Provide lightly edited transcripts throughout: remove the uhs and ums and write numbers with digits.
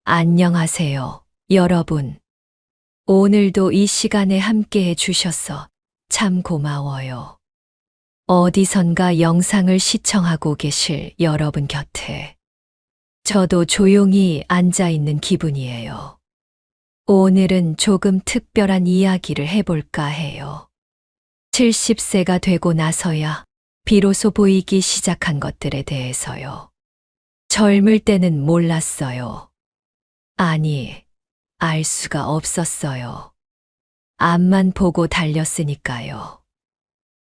안녕하세요, 여러분. 오늘도 이 시간에 함께 해주셔서 참 고마워요. 어디선가 영상을 시청하고 계실 여러분 곁에 저도 조용히 앉아 있는 기분이에요. 오늘은 조금 특별한 이야기를 해볼까 해요. 70세가 되고 나서야 비로소 보이기 시작한 것들에 대해서요. 젊을 때는 몰랐어요. 아니, 알 수가 없었어요. 앞만 보고 달렸으니까요.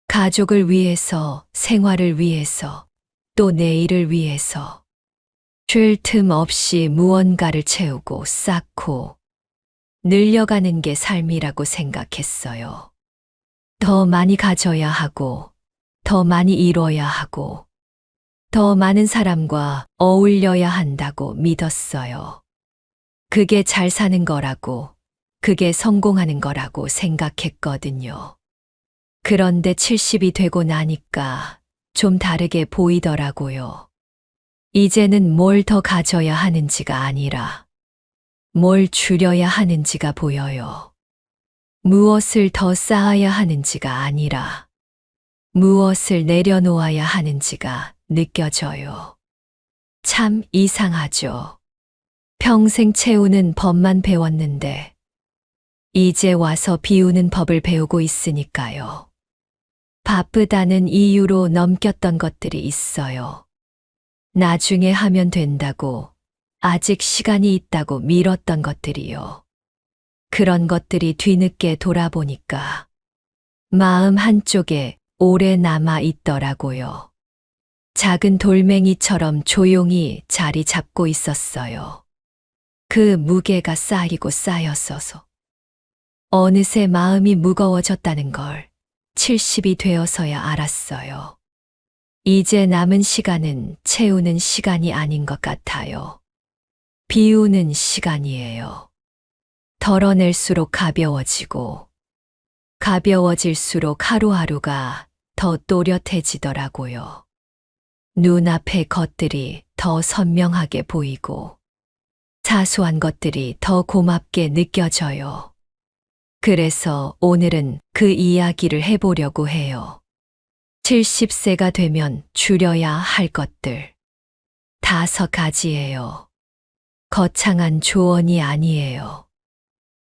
가족을 위해서, 생활을 위해서, 또 내일을 위해서. 쉴 틈 없이 무언가를 채우고 쌓고 늘려가는 게 삶이라고 생각했어요. 더 많이 가져야 하고, 더 많이 이뤄야 하고, 더 많은 사람과 어울려야 한다고 믿었어요. 그게 잘 사는 거라고, 그게 성공하는 거라고 생각했거든요. 그런데 70이 되고 나니까 좀 다르게 보이더라고요. 이제는 뭘 더 가져야 하는지가 아니라 뭘 줄여야 하는지가 보여요. 무엇을 더 쌓아야 하는지가 아니라 무엇을 내려놓아야 하는지가 느껴져요. 참 이상하죠. 평생 채우는 법만 배웠는데 이제 와서 비우는 법을 배우고 있으니까요. 바쁘다는 이유로 넘겼던 것들이 있어요. 나중에 하면 된다고, 아직 시간이 있다고 미뤘던 것들이요. 그런 것들이 뒤늦게 돌아보니까 마음 한쪽에 오래 남아 있더라고요. 작은 돌멩이처럼 조용히 자리 잡고 있었어요. 그 무게가 쌓이고 쌓였어서 어느새 마음이 무거워졌다는 걸 70이 되어서야 알았어요. 이제 남은 시간은 채우는 시간이 아닌 것 같아요. 비우는 시간이에요. 덜어낼수록 가벼워지고 가벼워질수록 하루하루가 더 또렷해지더라고요. 눈앞의 것들이 더 선명하게 보이고 사소한 것들이 더 고맙게 느껴져요. 그래서 오늘은 그 이야기를 해보려고 해요. 70세가 되면 줄여야 할 것들. 5가지예요. 거창한 조언이 아니에요.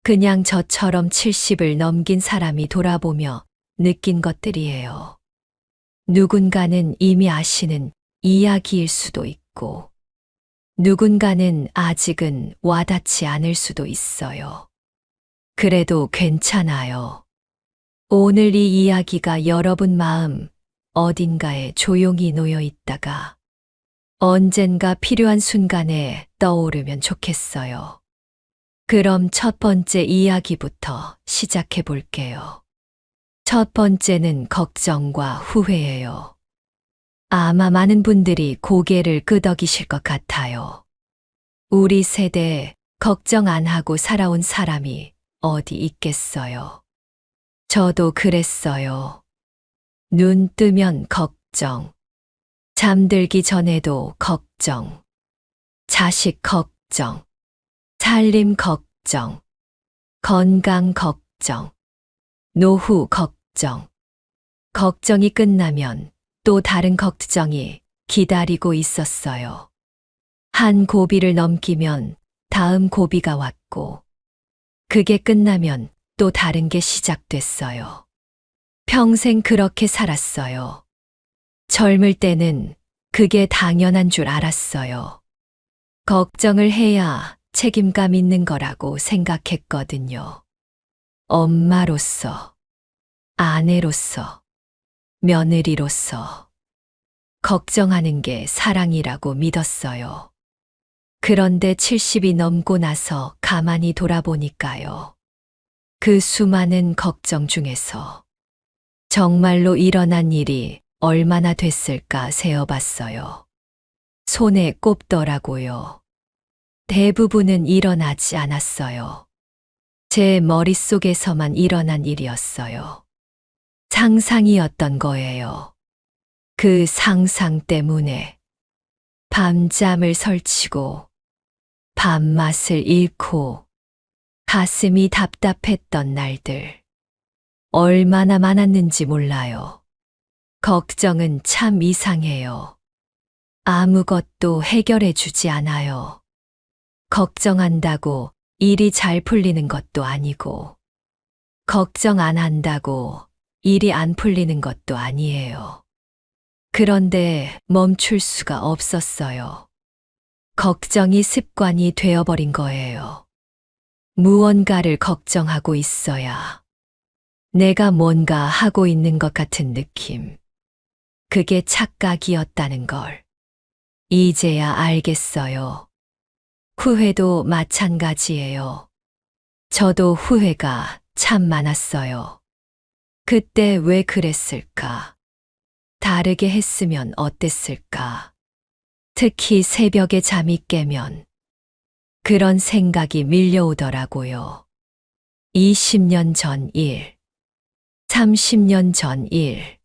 그냥 저처럼 70을 넘긴 사람이 돌아보며 느낀 것들이에요. 누군가는 이미 아시는 이야기일 수도 있고, 누군가는 아직은 와닿지 않을 수도 있어요. 그래도 괜찮아요. 오늘 이 이야기가 여러분 마음 어딘가에 조용히 놓여 있다가 언젠가 필요한 순간에 떠오르면 좋겠어요. 그럼 첫 번째 이야기부터 시작해 볼게요. 첫 번째는 걱정과 후회예요. 아마 많은 분들이 고개를 끄덕이실 것 같아요. 우리 세대에 걱정 안 하고 살아온 사람이 어디 있겠어요. 저도 그랬어요. 눈 뜨면 걱정. 잠들기 전에도 걱정. 자식 걱정. 살림 걱정. 건강 걱정. 노후 걱정. 걱정이 끝나면 또 다른 걱정이 기다리고 있었어요. 한 고비를 넘기면 다음 고비가 왔고, 그게 끝나면 또 다른 게 시작됐어요. 평생 그렇게 살았어요. 젊을 때는 그게 당연한 줄 알았어요. 걱정을 해야 책임감 있는 거라고 생각했거든요. 엄마로서, 아내로서, 며느리로서 걱정하는 게 사랑이라고 믿었어요. 그런데 70이 넘고 나서 가만히 돌아보니까요. 그 수많은 걱정 중에서 정말로 일어난 일이 얼마나 됐을까 세어봤어요. 손에 꼽더라고요. 대부분은 일어나지 않았어요. 제 머릿속에서만 일어난 일이었어요. 상상이었던 거예요. 그 상상 때문에 밤잠을 설치고 밥맛을 잃고 가슴이 답답했던 날들. 얼마나 많았는지 몰라요. 걱정은 참 이상해요. 아무것도 해결해 주지 않아요. 걱정한다고 일이 잘 풀리는 것도 아니고, 걱정 안 한다고 일이 안 풀리는 것도 아니에요. 그런데 멈출 수가 없었어요. 걱정이 습관이 되어버린 거예요. 무언가를 걱정하고 있어야 내가 뭔가 하고 있는 것 같은 느낌. 그게 착각이었다는 걸 이제야 알겠어요. 후회도 마찬가지예요. 저도 후회가 참 많았어요. 그때 왜 그랬을까? 다르게 했으면 어땠을까? 특히 새벽에 잠이 깨면 그런 생각이 밀려오더라고요. 20년 전 일, 30년 전 일,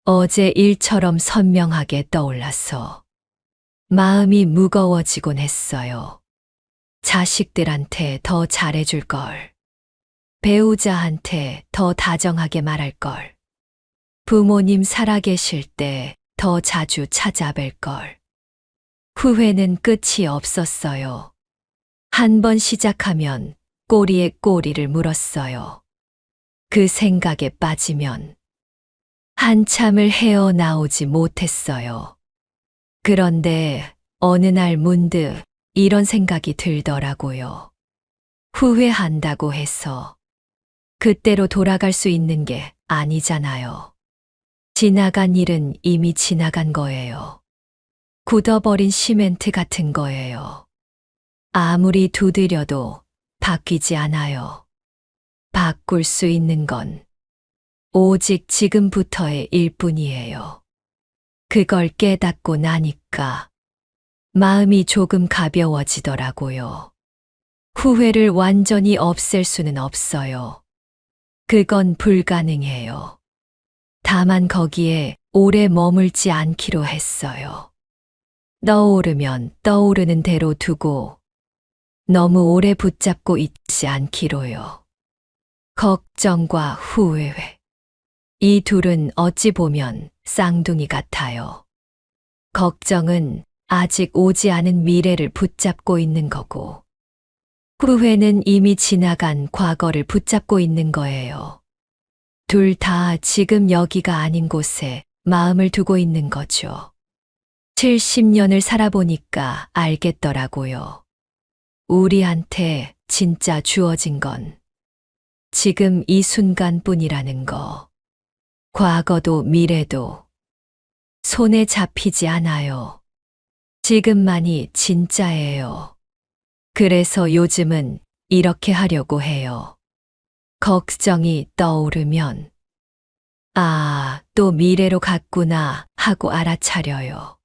어제 일처럼 선명하게 떠올라서 마음이 무거워지곤 했어요. 자식들한테 더 잘해줄 걸. 배우자한테 더 다정하게 말할 걸. 부모님 살아계실 때 더 자주 찾아뵐 걸. 후회는 끝이 없었어요. 한 번 시작하면 꼬리에 꼬리를 물었어요. 그 생각에 빠지면 한참을 헤어나오지 못했어요. 그런데 어느 날 문득 이런 생각이 들더라고요. 후회한다고 해서 그때로 돌아갈 수 있는 게 아니잖아요. 지나간 일은 이미 지나간 거예요. 굳어버린 시멘트 같은 거예요. 아무리 두드려도 바뀌지 않아요. 바꿀 수 있는 건 오직 지금부터의 일뿐이에요. 그걸 깨닫고 나니까 마음이 조금 가벼워지더라고요. 후회를 완전히 없앨 수는 없어요. 그건 불가능해요. 다만 거기에 오래 머물지 않기로 했어요. 떠오르면 떠오르는 대로 두고 너무 오래 붙잡고 있지 않기로요. 걱정과 후회. 이 둘은 어찌 보면 쌍둥이 같아요. 걱정은 아직 오지 않은 미래를 붙잡고 있는 거고, 후회는 이미 지나간 과거를 붙잡고 있는 거예요. 둘 다 지금 여기가 아닌 곳에 마음을 두고 있는 거죠. 70년을 살아보니까 알겠더라고요. 우리한테 진짜 주어진 건 지금 이 순간뿐이라는 거. 과거도 미래도 손에 잡히지 않아요. 지금만이 진짜예요. 그래서 요즘은 이렇게 하려고 해요. 걱정이 떠오르면 또 미래로 갔구나 하고 알아차려요.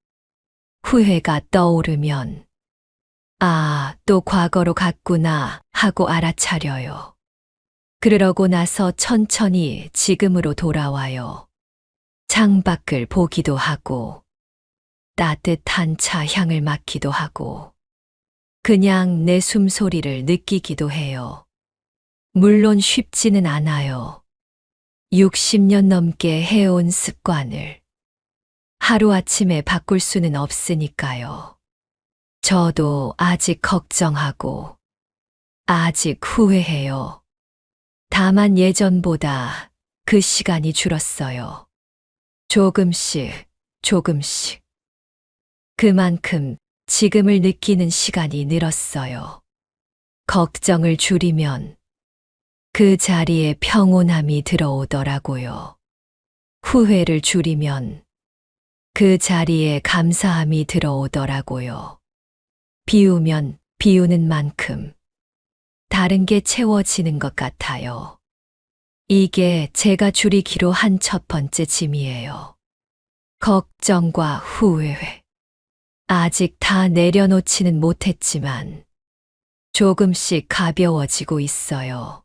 후회가 떠오르면 또 과거로 갔구나 하고 알아차려요. 그러고 나서 천천히 지금으로 돌아와요. 창밖을 보기도 하고 따뜻한 차 향을 맡기도 하고 그냥 내 숨소리를 느끼기도 해요. 물론 쉽지는 않아요. 60년 넘게 해온 습관을 하루아침에 바꿀 수는 없으니까요. 저도 아직 걱정하고 아직 후회해요. 다만 예전보다 그 시간이 줄었어요. 조금씩, 조금씩. 그만큼 지금을 느끼는 시간이 늘었어요. 걱정을 줄이면 그 자리에 평온함이 들어오더라고요. 후회를 줄이면 그 자리에 감사함이 들어오더라고요. 비우면 비우는 만큼 다른 게 채워지는 것 같아요. 이게 제가 줄이기로 한 첫 번째 짐이에요. 걱정과 후회. 아직 다 내려놓지는 못했지만 조금씩 가벼워지고 있어요.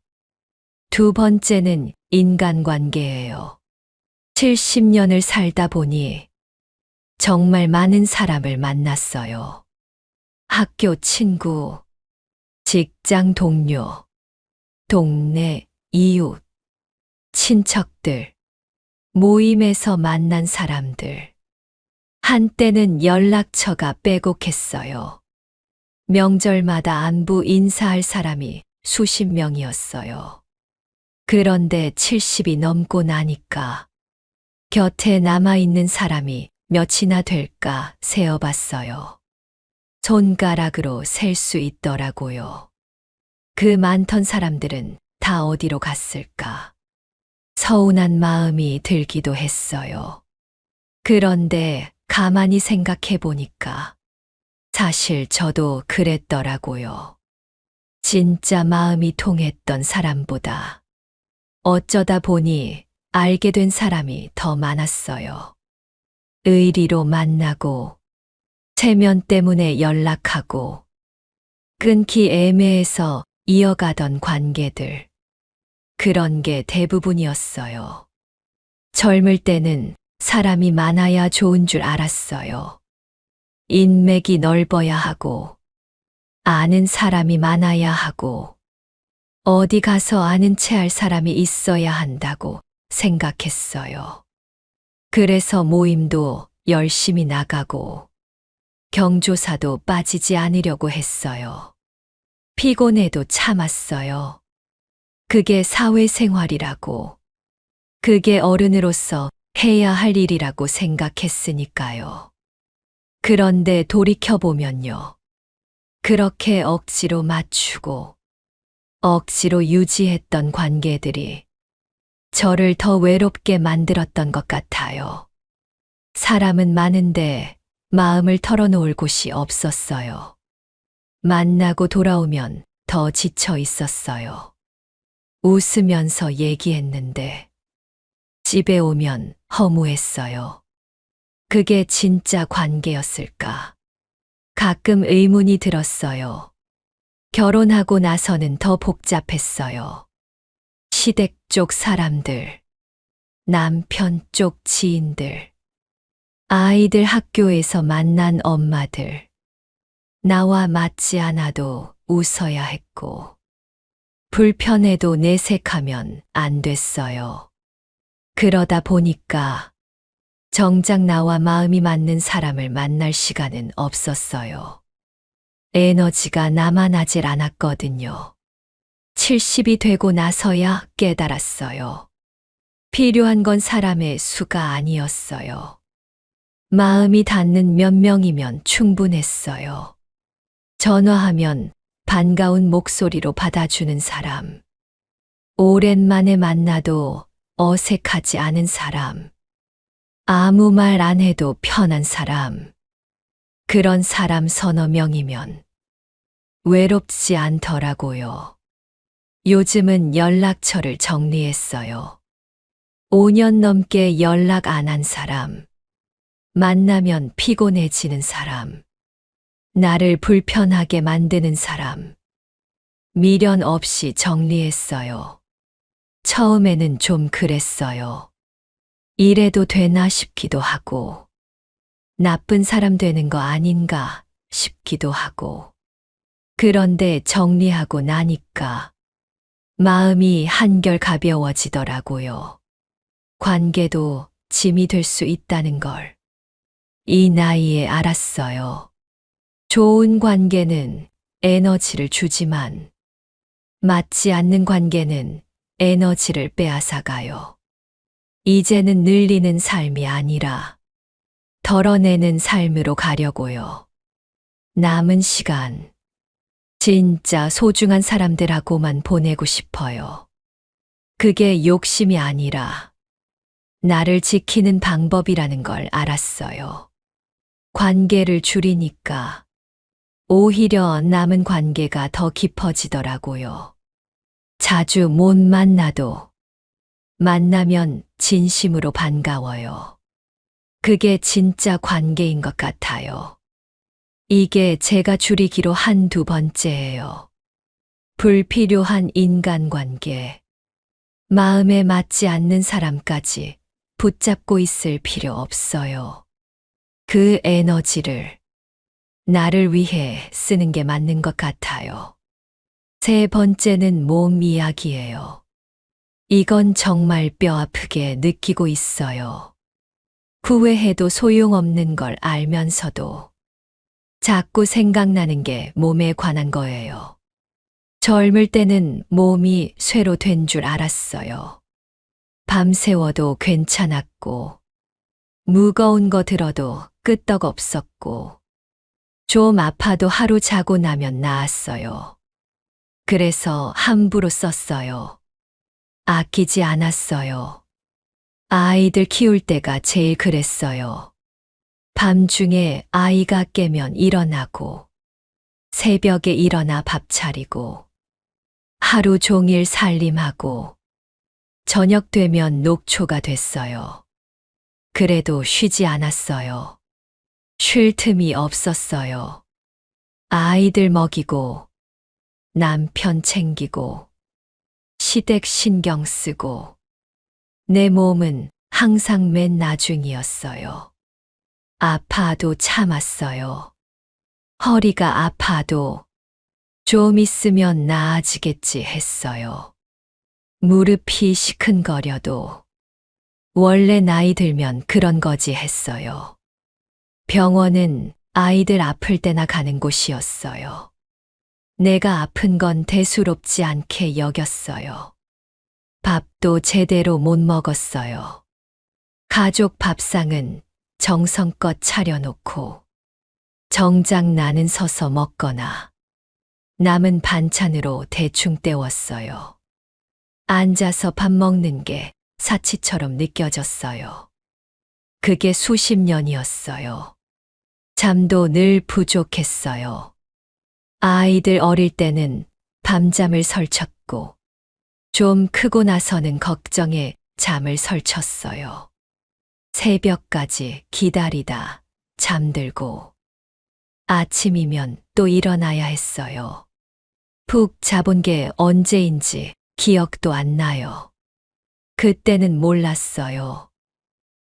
두 번째는 인간관계예요. 70년을 살다 보니 정말 많은 사람을 만났어요. 학교 친구, 직장 동료, 동네 이웃, 친척들, 모임에서 만난 사람들. 한때는 연락처가 빼곡했어요. 명절마다 안부 인사할 사람이 수십 명이었어요. 그런데 70이 넘고 나니까 곁에 남아있는 사람이 몇이나 될까 세어봤어요. 손가락으로 셀 수 있더라고요. 그 많던 사람들은 다 어디로 갔을까? 서운한 마음이 들기도 했어요. 그런데 가만히 생각해 보니까 사실 저도 그랬더라고요. 진짜 마음이 통했던 사람보다 어쩌다 보니 알게 된 사람이 더 많았어요. 의리로 만나고, 체면 때문에 연락하고, 끊기 애매해서 이어가던 관계들. 그런 게 대부분이었어요. 젊을 때는 사람이 많아야 좋은 줄 알았어요. 인맥이 넓어야 하고, 아는 사람이 많아야 하고, 어디 가서 아는 체 할 사람이 있어야 한다고 생각했어요. 그래서 모임도 열심히 나가고, 경조사도 빠지지 않으려고 했어요. 피곤해도 참았어요. 그게 사회생활이라고, 그게 어른으로서 해야 할 일이라고 생각했으니까요. 그런데 돌이켜보면요. 그렇게 억지로 맞추고, 억지로 유지했던 관계들이 저를 더 외롭게 만들었던 것 같아요. 사람은 많은데 마음을 털어놓을 곳이 없었어요. 만나고 돌아오면 더 지쳐 있었어요. 웃으면서 얘기했는데 집에 오면 허무했어요. 그게 진짜 관계였을까? 가끔 의문이 들었어요. 결혼하고 나서는 더 복잡했어요. 시댁 쪽 사람들, 남편 쪽 지인들, 아이들 학교에서 만난 엄마들. 나와 맞지 않아도 웃어야 했고, 불편해도 내색하면 안 됐어요. 그러다 보니까 정작 나와 마음이 맞는 사람을 만날 시간은 없었어요. 에너지가 남아나질 않았거든요. 70이 되고 나서야 깨달았어요. 필요한 건 사람의 수가 아니었어요. 마음이 닿는 몇 명이면 충분했어요. 전화하면 반가운 목소리로 받아주는 사람. 오랜만에 만나도 어색하지 않은 사람. 아무 말 안 해도 편한 사람. 그런 사람 서너 명이면 외롭지 않더라고요. 요즘은 연락처를 정리했어요. 5년 넘게 연락 안 한 사람. 만나면 피곤해지는 사람. 나를 불편하게 만드는 사람. 미련 없이 정리했어요. 처음에는 좀 그랬어요. 이래도 되나 싶기도 하고, 나쁜 사람 되는 거 아닌가 싶기도 하고. 그런데 정리하고 나니까 마음이 한결 가벼워지더라고요. 관계도 짐이 될 수 있다는 걸 이 나이에 알았어요. 좋은 관계는 에너지를 주지만 맞지 않는 관계는 에너지를 빼앗아가요. 이제는 늘리는 삶이 아니라 덜어내는 삶으로 가려고요. 남은 시간 진짜 소중한 사람들하고만 보내고 싶어요. 그게 욕심이 아니라 나를 지키는 방법이라는 걸 알았어요. 관계를 줄이니까 오히려 남은 관계가 더 깊어지더라고요. 자주 못 만나도 만나면 진심으로 반가워요. 그게 진짜 관계인 것 같아요. 이게 제가 줄이기로 한 두 번째예요. 불필요한 인간관계. 마음에 맞지 않는 사람까지 붙잡고 있을 필요 없어요. 그 에너지를 나를 위해 쓰는 게 맞는 것 같아요. 세 번째는 몸 이야기예요. 이건 정말 뼈 아프게 느끼고 있어요. 후회해도 소용없는 걸 알면서도 자꾸 생각나는 게 몸에 관한 거예요. 젊을 때는 몸이 쇠로 된 줄 알았어요. 밤새워도 괜찮았고, 무거운 거 들어도 끄떡없었고, 좀 아파도 하루 자고 나면 나았어요. 그래서 함부로 썼어요. 아끼지 않았어요. 아이들 키울 때가 제일 그랬어요. 밤중에 아이가 깨면 일어나고, 새벽에 일어나 밥 차리고, 하루 종일 살림하고, 저녁 되면 녹초가 됐어요. 그래도 쉬지 않았어요. 쉴 틈이 없었어요. 아이들 먹이고, 남편 챙기고, 시댁 신경 쓰고, 내 몸은 항상 맨 나중이었어요. 아파도 참았어요. 허리가 아파도 좀 있으면 나아지겠지 했어요. 무릎이 시큰거려도 원래 나이 들면 그런 거지 했어요. 병원은 아이들 아플 때나 가는 곳이었어요. 내가 아픈 건 대수롭지 않게 여겼어요. 밥도 제대로 못 먹었어요. 가족 밥상은 정성껏 차려놓고 정작 나는 서서 먹거나 남은 반찬으로 대충 때웠어요. 앉아서 밥 먹는 게 사치처럼 느껴졌어요. 그게 수십 년이었어요. 잠도 늘 부족했어요. 아이들 어릴 때는 밤잠을 설쳤고, 좀 크고 나서는 걱정에 잠을 설쳤어요. 새벽까지 기다리다 잠들고, 아침이면 또 일어나야 했어요. 푹 자본 게 언제인지 기억도 안 나요. 그때는 몰랐어요.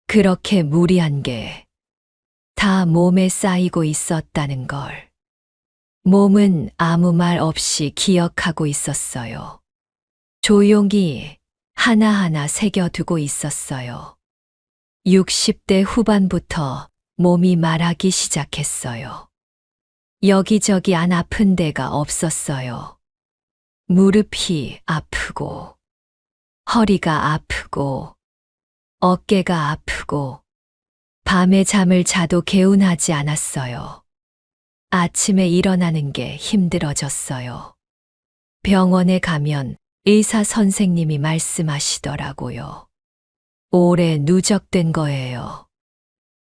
그렇게 무리한 게 다 몸에 쌓이고 있었다는 걸. 몸은 아무 말 없이 기억하고 있었어요. 조용히 하나하나 새겨두고 있었어요. 60대 후반부터 몸이 말하기 시작했어요. 여기저기 안 아픈 데가 없었어요. 무릎이 아프고, 허리가 아프고, 어깨가 아프고, 밤에 잠을 자도 개운하지 않았어요. 아침에 일어나는 게 힘들어졌어요. 병원에 가면 의사 선생님이 말씀하시더라고요. 오래 누적된 거예요.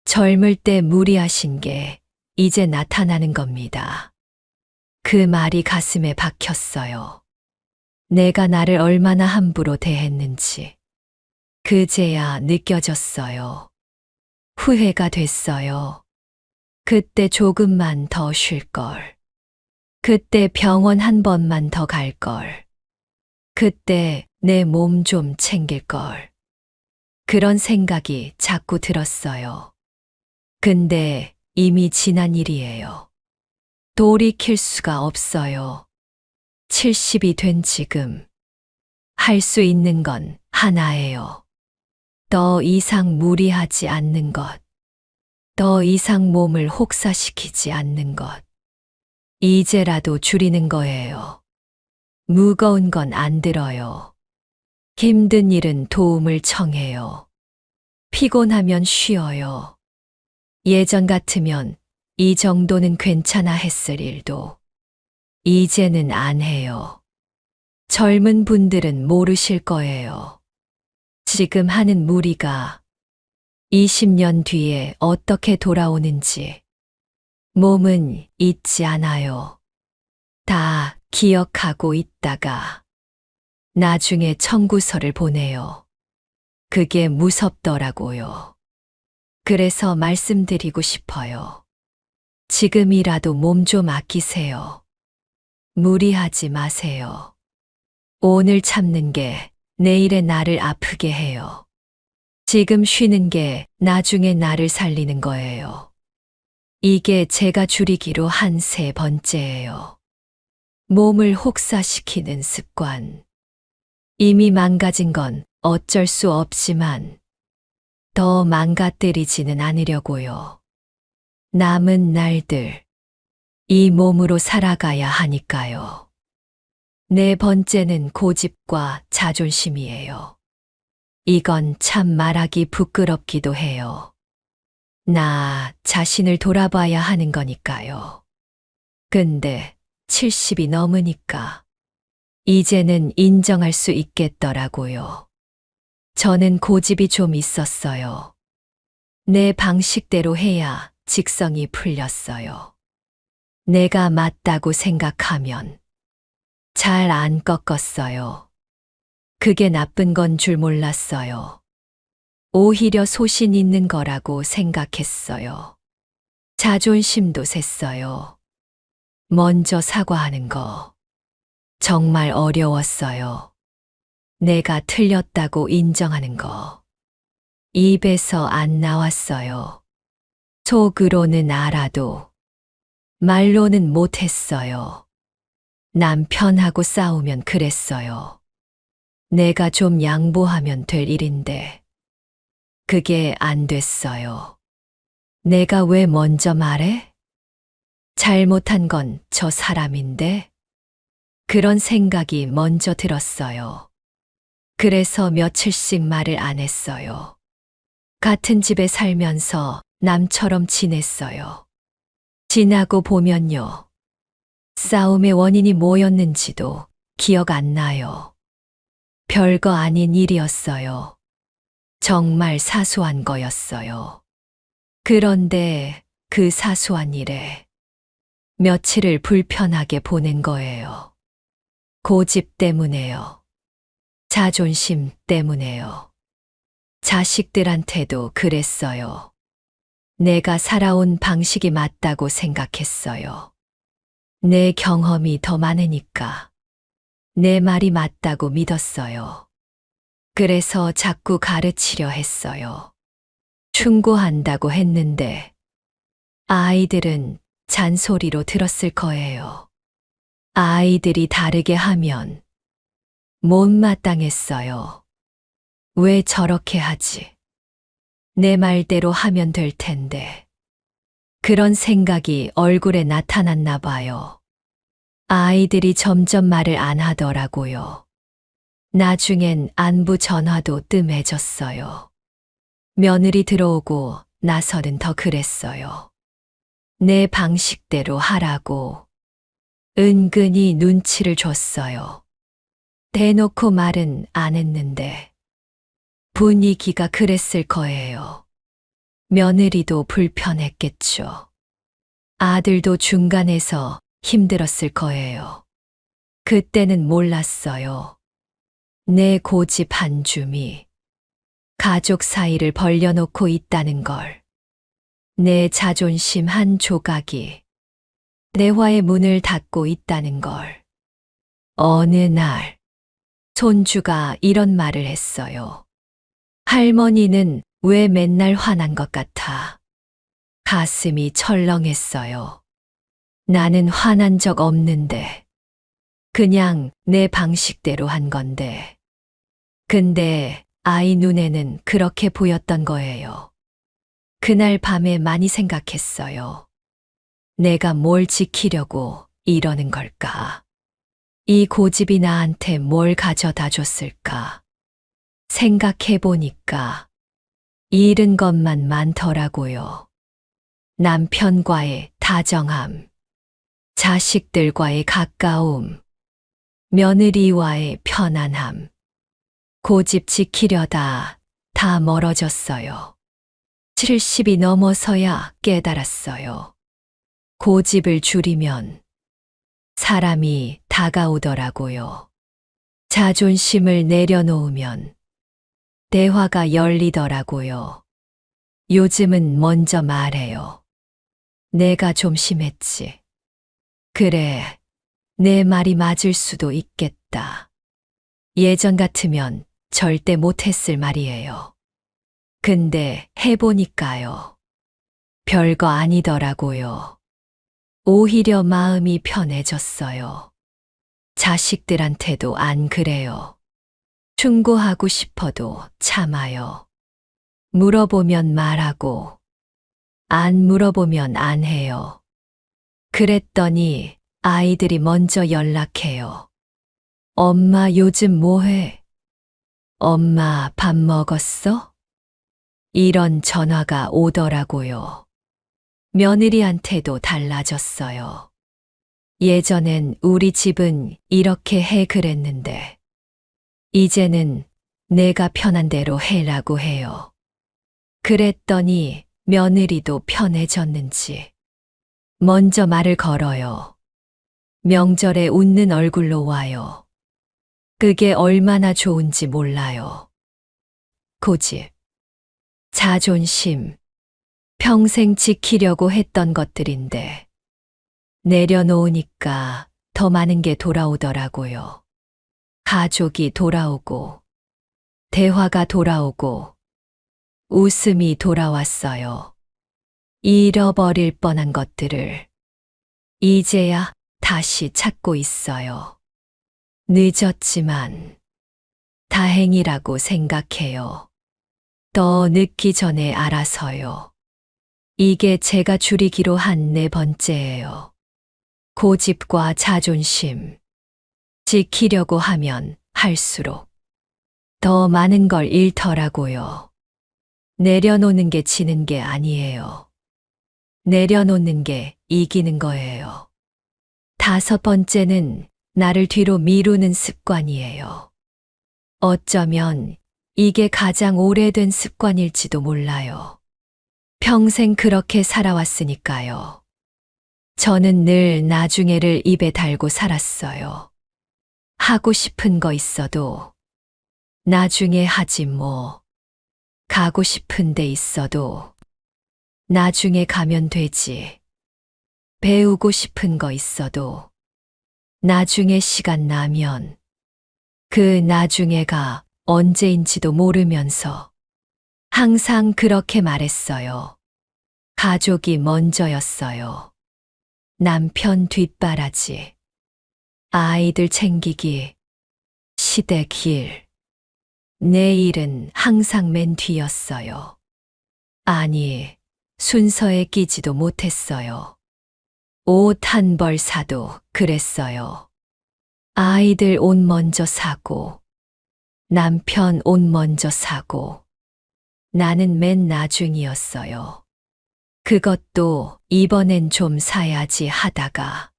젊을 때 무리하신 게 이제 나타나는 겁니다. 그 말이 가슴에 박혔어요. 내가 나를 얼마나 함부로 대했는지 그제야 느껴졌어요. 후회가 됐어요. 그때 조금만 더 쉴 걸. 그때 병원 한 번만 더 갈 걸. 그때 내 몸 좀 챙길 걸. 그런 생각이 자꾸 들었어요. 근데 이미 지난 일이에요. 돌이킬 수가 없어요. 70이 된 지금 할 수 있는 건 하나예요. 더 이상 무리하지 않는 것. 더 이상 몸을 혹사시키지 않는 것. 이제라도 줄이는 거예요. 무거운 건 안 들어요. 힘든 일은 도움을 청해요. 피곤하면 쉬어요. 예전 같으면 이 정도는 괜찮아 했을 일도 이제는 안 해요. 젊은 분들은 모르실 거예요. 지금 하는 무리가 20년 뒤에 어떻게 돌아오는지 몸은 잊지 않아요. 다 기억하고 있다가 나중에 청구서를 보내요. 그게 무섭더라고요. 그래서 말씀드리고 싶어요. 지금이라도 몸 좀 아끼세요. 무리하지 마세요. 오늘 참는 게 내일의 나를 아프게 해요. 지금 쉬는 게 나중에 나를 살리는 거예요. 이게 제가 줄이기로 한 세 번째예요. 몸을 혹사시키는 습관. 이미 망가진 건 어쩔 수 없지만 더 망가뜨리지는 않으려고요. 남은 날들, 이 몸으로 살아가야 하니까요. 네 번째는 고집과 자존심이에요. 이건 참 말하기 부끄럽기도 해요. 나 자신을 돌아봐야 하는 거니까요. 근데 70이 넘으니까 이제는 인정할 수 있겠더라고요. 저는 고집이 좀 있었어요. 내 방식대로 해야 직성이 풀렸어요. 내가 맞다고 생각하면 잘 안 꺾었어요. 그게 나쁜 건 줄 몰랐어요. 오히려 소신 있는 거라고 생각했어요. 자존심도 셌어요. 먼저 사과하는 거 정말 어려웠어요. 내가 틀렸다고 인정하는 거 입에서 안 나왔어요. 속으로는 알아도 말로는 못했어요. 남편하고 싸우면 그랬어요. 내가 좀 양보하면 될 일인데 그게 안 됐어요. 내가 왜 먼저 말해? 잘못한 건 저 사람인데? 그런 생각이 먼저 들었어요. 그래서 며칠씩 말을 안 했어요. 같은 집에 살면서 남처럼 지냈어요. 지나고 보면요. 싸움의 원인이 뭐였는지도 기억 안 나요. 별거 아닌 일이었어요. 정말 사소한 거였어요. 그런데 그 사소한 일에 며칠을 불편하게 보낸 거예요. 고집 때문에요. 자존심 때문에요. 자식들한테도 그랬어요. 내가 살아온 방식이 맞다고 생각했어요. 내 경험이 더 많으니까 내 말이 맞다고 믿었어요. 그래서 자꾸 가르치려 했어요. 충고한다고 했는데 아이들은 잔소리로 들었을 거예요. 아이들이 다르게 하면 못마땅했어요. 왜 저렇게 하지? 내 말대로 하면 될 텐데. 그런 생각이 얼굴에 나타났나 봐요. 아이들이 점점 말을 안 하더라고요. 나중엔 안부 전화도 뜸해졌어요. 며느리 들어오고 나서는 더 그랬어요. 내 방식대로 하라고. 은근히 눈치를 줬어요. 대놓고 말은 안 했는데 분위기가 그랬을 거예요. 며느리도 불편했겠죠. 아들도 중간에서 힘들었을 거예요. 그때는 몰랐어요. 내 고집 한 줌이 가족 사이를 벌려놓고 있다는 걸. 내 자존심 한 조각이 대화의 문을 닫고 있다는 걸. 어느 날 손주가 이런 말을 했어요. 할머니는 왜 맨날 화난 것 같아? 가슴이 철렁했어요. 나는 화난 적 없는데. 그냥 내 방식대로 한 건데. 근데 아이 눈에는 그렇게 보였던 거예요. 그날 밤에 많이 생각했어요. 내가 뭘 지키려고 이러는 걸까? 이 고집이 나한테 뭘 가져다 줬을까? 생각해 보니까 잃은 것만 많더라고요. 남편과의 다정함, 자식들과의 가까움, 며느리와의 편안함, 고집 지키려다 다 멀어졌어요. 70이 넘어서야 깨달았어요. 고집을 줄이면 사람이 다가오더라고요. 자존심을 내려놓으면 대화가 열리더라고요. 요즘은 먼저 말해요. 내가 좀 심했지. 그래, 내 말이 맞을 수도 있겠다. 예전 같으면 절대 못했을 말이에요. 근데 해보니까요. 별거 아니더라고요. 오히려 마음이 편해졌어요. 자식들한테도 안 그래요. 충고하고 싶어도 참아요. 물어보면 말하고, 안 물어보면 안 해요. 그랬더니 아이들이 먼저 연락해요. 엄마 요즘 뭐해? 엄마 밥 먹었어? 이런 전화가 오더라고요. 며느리한테도 달라졌어요. 예전엔 우리 집은 이렇게 해 그랬는데, 이제는 내가 편한 대로 해라고 해요. 그랬더니 며느리도 편해졌는지 먼저 말을 걸어요. 명절에 웃는 얼굴로 와요. 그게 얼마나 좋은지 몰라요. 고집, 자존심, 평생 지키려고 했던 것들인데 내려놓으니까 더 많은 게 돌아오더라고요. 가족이 돌아오고, 대화가 돌아오고, 웃음이 돌아왔어요. 잃어버릴 뻔한 것들을 이제야 다시 찾고 있어요. 늦었지만 다행이라고 생각해요. 더 늦기 전에 알아서요. 이게 제가 줄이기로 한 4번째예요. 고집과 자존심. 지키려고 하면 할수록 더 많은 걸 잃더라고요. 내려놓는 게 지는 게 아니에요. 내려놓는 게 이기는 거예요. 5번째는 나를 뒤로 미루는 습관이에요. 어쩌면 이게 가장 오래된 습관일지도 몰라요. 평생 그렇게 살아왔으니까요. 저는 늘 나중에를 입에 달고 살았어요. 하고 싶은 거 있어도 나중에 하지 뭐. 가고 싶은 데 있어도 나중에 가면 되지. 배우고 싶은 거 있어도 나중에 시간 나면 그 나중에가 언제인지도 모르면서 항상 그렇게 말했어요. 가족이 먼저였어요. 남편 뒷바라지, 아이들 챙기기, 시댁 길. 내 일은 항상 맨 뒤였어요. 아니, 순서에 끼지도 못했어요. 옷 한 벌 사도 그랬어요. 아이들 옷 먼저 사고, 남편 옷 먼저 사고, 나는 맨 나중이었어요. 그것도 이번엔 좀 사야지 하다가,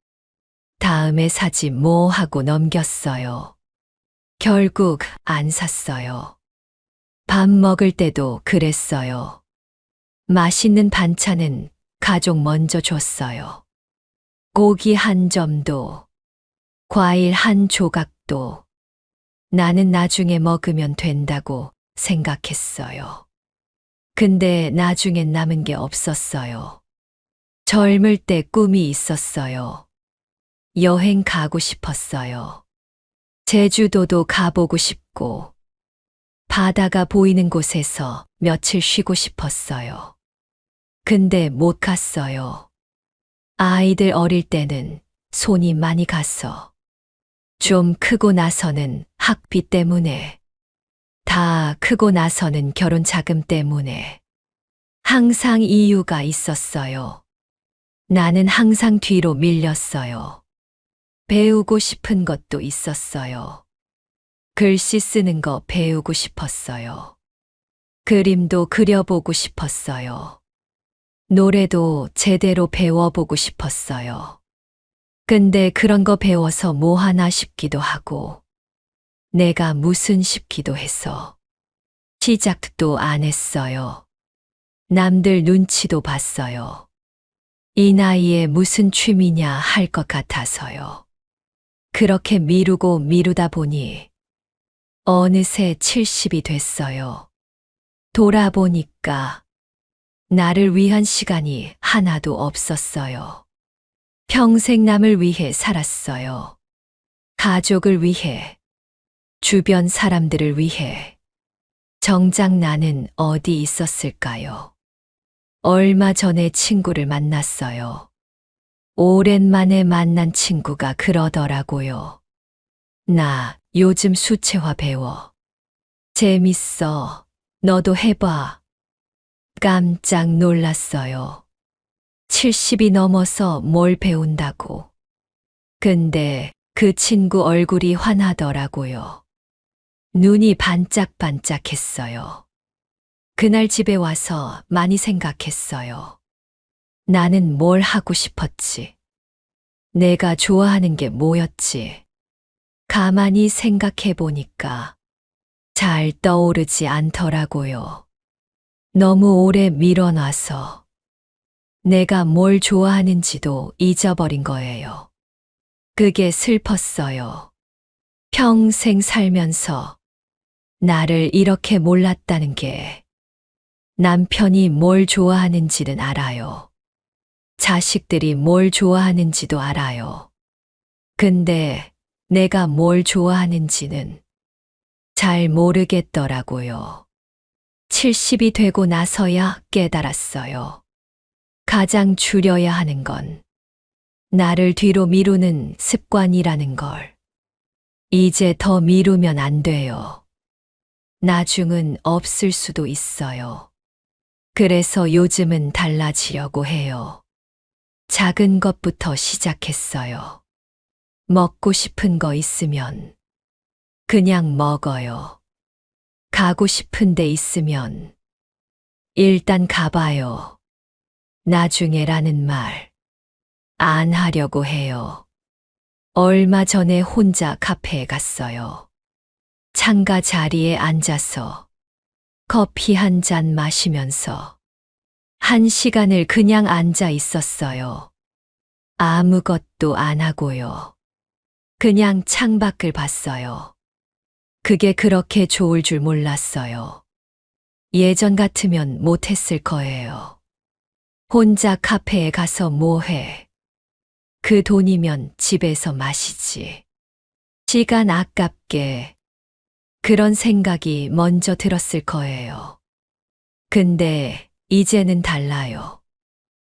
다음에 사지 뭐 하고 넘겼어요. 결국 안 샀어요. 밥 먹을 때도 그랬어요. 맛있는 반찬은 가족 먼저 줬어요. 고기 한 점도, 과일 한 조각도 나는 나중에 먹으면 된다고 생각했어요. 근데 나중엔 남은 게 없었어요. 젊을 때 꿈이 있었어요. 여행 가고 싶었어요. 제주도도 가보고 싶고, 바다가 보이는 곳에서 며칠 쉬고 싶었어요. 근데 못 갔어요. 아이들 어릴 때는 손이 많이 가서, 좀 크고 나서는 학비 때문에, 다 크고 나서는 결혼 자금 때문에, 항상 이유가 있었어요. 나는 항상 뒤로 밀렸어요. 배우고 싶은 것도 있었어요. 글씨 쓰는 거 배우고 싶었어요. 그림도 그려보고 싶었어요. 노래도 제대로 배워보고 싶었어요. 근데 그런 거 배워서 뭐 하나 싶기도 하고, 내가 무슨 싶기도 해서 시작도 안 했어요. 남들 눈치도 봤어요. 이 나이에 무슨 취미냐 할 것 같아서요. 그렇게 미루고 미루다 보니 어느새 70이 됐어요. 돌아보니까 나를 위한 시간이 하나도 없었어요. 평생 남을 위해 살았어요. 가족을 위해, 주변 사람들을 위해. 정작 나는 어디 있었을까요? 얼마 전에 친구를 만났어요. 오랜만에 만난 친구가 그러더라고요. 나 요즘 수채화 배워. 재밌어. 너도 해봐. 깜짝 놀랐어요. 70이 넘어서 뭘 배운다고. 근데 그 친구 얼굴이 환하더라고요. 눈이 반짝반짝했어요. 그날 집에 와서 많이 생각했어요. 나는 뭘 하고 싶었지? 내가 좋아하는 게 뭐였지? 가만히 생각해 보니까 잘 떠오르지 않더라고요. 너무 오래 밀어놔서 내가 뭘 좋아하는지도 잊어버린 거예요. 그게 슬펐어요. 평생 살면서 나를 이렇게 몰랐다는 게. 남편이 뭘 좋아하는지는 알아요. 자식들이 뭘 좋아하는지도 알아요. 근데 내가 뭘 좋아하는지는 잘 모르겠더라고요. 70이 되고 나서야 깨달았어요. 가장 줄여야 하는 건 나를 뒤로 미루는 습관이라는 걸. 이제 더 미루면 안 돼요. 나중은 없을 수도 있어요. 그래서 요즘은 달라지려고 해요. 작은 것부터 시작했어요. 먹고 싶은 거 있으면 그냥 먹어요. 가고 싶은 데 있으면 일단 가봐요. 나중에라는 말 안 하려고 해요. 얼마 전에 혼자 카페에 갔어요. 창가 자리에 앉아서 커피 한 잔 마시면서 1시간을 그냥 앉아 있었어요. 아무것도 안 하고요. 그냥 창밖을 봤어요. 그게 그렇게 좋을 줄 몰랐어요. 예전 같으면 못했을 거예요. 혼자 카페에 가서 뭐 해? 그 돈이면 집에서 마시지. 시간 아깝게. 그런 생각이 먼저 들었을 거예요. 근데 이제는 달라요.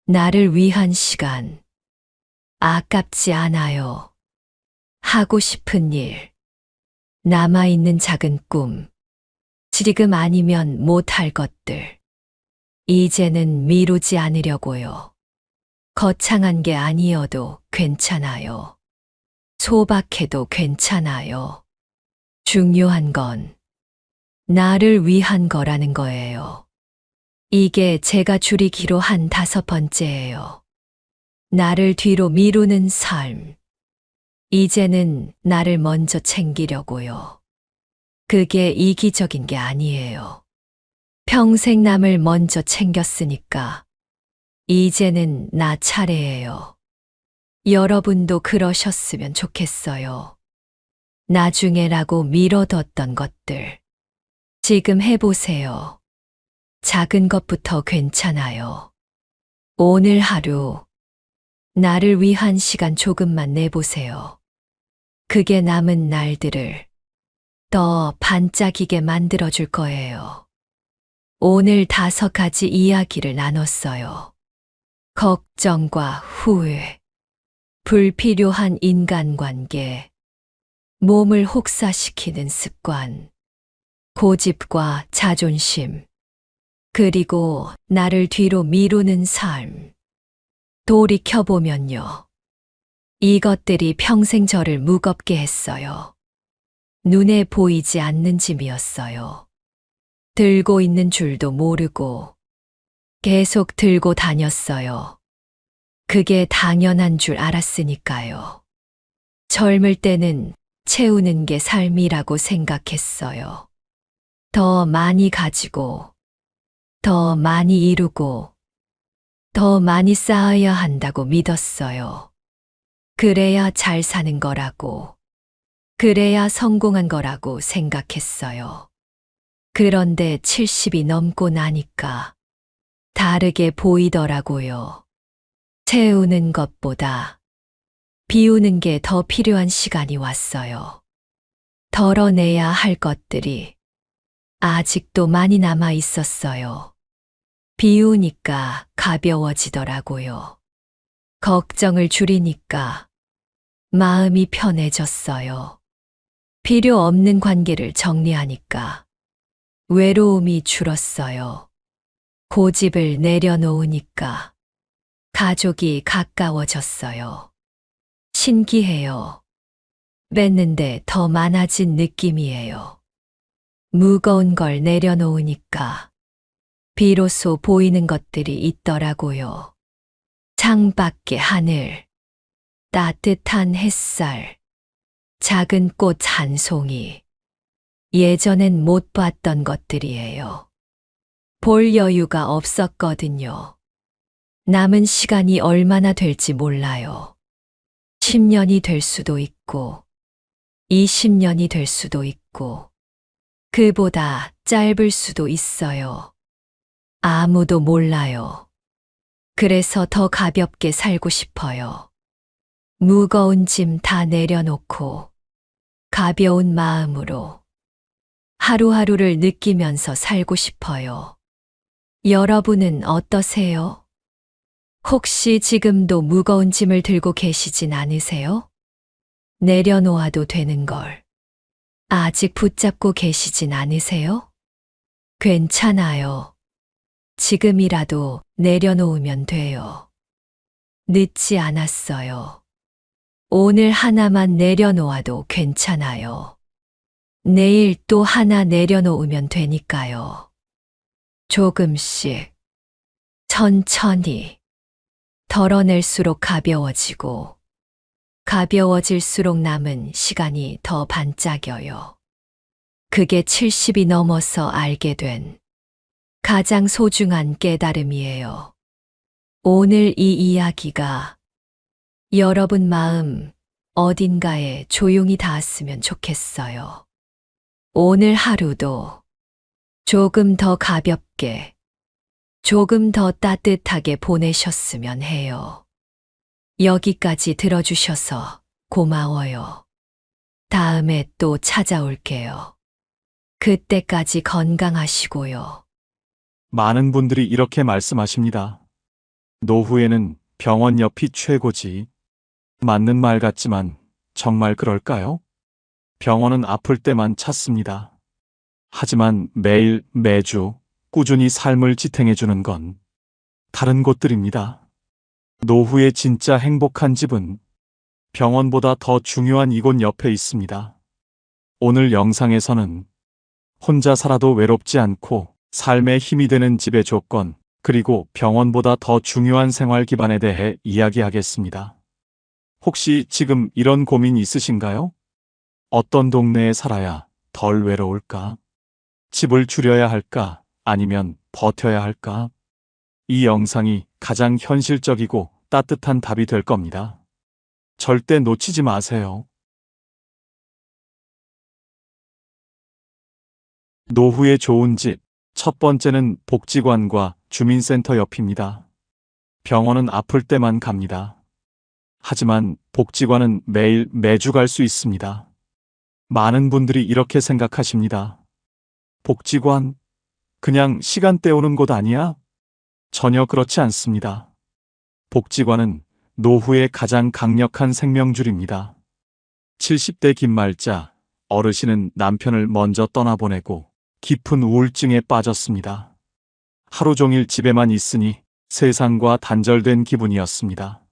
나를 위한 시간. 아깝지 않아요. 하고 싶은 일. 남아있는 작은 꿈. 지금 아니면 못할 것들. 이제는 미루지 않으려고요. 거창한 게 아니어도 괜찮아요. 소박해도 괜찮아요. 중요한 건 나를 위한 거라는 거예요. 이게 제가 줄이기로 한 5번째예요. 나를 뒤로 미루는 삶. 이제는 나를 먼저 챙기려고요. 그게 이기적인 게 아니에요. 평생 남을 먼저 챙겼으니까 이제는 나 차례예요. 여러분도 그러셨으면 좋겠어요. 나중에라고 미뤄뒀던 것들. 지금 해보세요. 작은 것부터 괜찮아요. 오늘 하루 나를 위한 시간 조금만 내보세요. 그게 남은 날들을 더 반짝이게 만들어줄 거예요. 오늘 5가지 이야기를 나눴어요. 걱정과 후회, 불필요한 인간관계, 몸을 혹사시키는 습관, 고집과 자존심, 그리고 나를 뒤로 미루는 삶. 돌이켜보면요. 이것들이 평생 저를 무겁게 했어요. 눈에 보이지 않는 짐이었어요. 들고 있는 줄도 모르고 계속 들고 다녔어요. 그게 당연한 줄 알았으니까요. 젊을 때는 채우는 게 삶이라고 생각했어요. 더 많이 가지고, 더 많이 이루고, 더 많이 쌓아야 한다고 믿었어요. 그래야 잘 사는 거라고, 그래야 성공한 거라고 생각했어요. 그런데 70이 넘고 나니까 다르게 보이더라고요. 채우는 것보다 비우는 게 더 필요한 시간이 왔어요. 덜어내야 할 것들이 아직도 많이 남아 있었어요. 비우니까 가벼워지더라고요. 걱정을 줄이니까 마음이 편해졌어요. 필요 없는 관계를 정리하니까 외로움이 줄었어요. 고집을 내려놓으니까 가족이 가까워졌어요. 신기해요. 뺐는데 더 많아진 느낌이에요. 무거운 걸 내려놓으니까 비로소 보이는 것들이 있더라고요. 창밖의 하늘, 따뜻한 햇살, 작은 꽃 한 송이. 예전엔 못 봤던 것들이에요. 볼 여유가 없었거든요. 남은 시간이 얼마나 될지 몰라요. 10년이 될 수도 있고, 20년이 될 수도 있고, 그보다 짧을 수도 있어요. 아무도 몰라요. 그래서 더 가볍게 살고 싶어요. 무거운 짐 다 내려놓고, 가벼운 마음으로 하루하루를 느끼면서 살고 싶어요. 여러분은 어떠세요? 혹시 지금도 무거운 짐을 들고 계시진 않으세요? 내려놓아도 되는 걸 아직 붙잡고 계시진 않으세요? 괜찮아요. 지금이라도 내려놓으면 돼요. 늦지 않았어요. 오늘 하나만 내려놓아도 괜찮아요. 내일 또 하나 내려놓으면 되니까요. 조금씩, 천천히, 덜어낼수록 가벼워지고, 가벼워질수록 남은 시간이 더 반짝여요. 그게 70이 넘어서 알게 된 가장 소중한 깨달음이에요. 오늘 이 이야기가 여러분 마음 어딘가에 조용히 닿았으면 좋겠어요. 오늘 하루도 조금 더 가볍게, 조금 더 따뜻하게 보내셨으면 해요. 여기까지 들어주셔서 고마워요. 다음에 또 찾아올게요. 그때까지 건강하시고요. 많은 분들이 이렇게 말씀하십니다. 노후에는 병원 옆이 최고지. 맞는 말 같지만 정말 그럴까요? 병원은 아플 때만 찾습니다. 하지만 매일, 매주 꾸준히 삶을 지탱해주는 건 다른 곳들입니다. 노후의 진짜 행복한 집은 병원보다 더 중요한 이곳 옆에 있습니다. 오늘 영상에서는 혼자 살아도 외롭지 않고 삶에 힘이 되는 집의 조건, 그리고 병원보다 더 중요한 생활 기반에 대해 이야기하겠습니다. 혹시 지금 이런 고민 있으신가요? 어떤 동네에 살아야 덜 외로울까? 집을 줄여야 할까? 아니면 버텨야 할까? 이 영상이 가장 현실적이고 따뜻한 답이 될 겁니다. 절대 놓치지 마세요. 노후에 좋은 집. 첫 번째는 복지관과 주민센터 옆입니다. 병원은 아플 때만 갑니다. 하지만 복지관은 매일, 매주 갈 수 있습니다. 많은 분들이 이렇게 생각하십니다. 복지관? 그냥 시간 때우는 곳 아니야? 전혀 그렇지 않습니다. 복지관은 노후의 가장 강력한 생명줄입니다. 70대 김말자 어르신은 남편을 먼저 떠나보내고 깊은 우울증에 빠졌습니다. 하루 종일 집에만 있으니 세상과 단절된 기분이었습니다.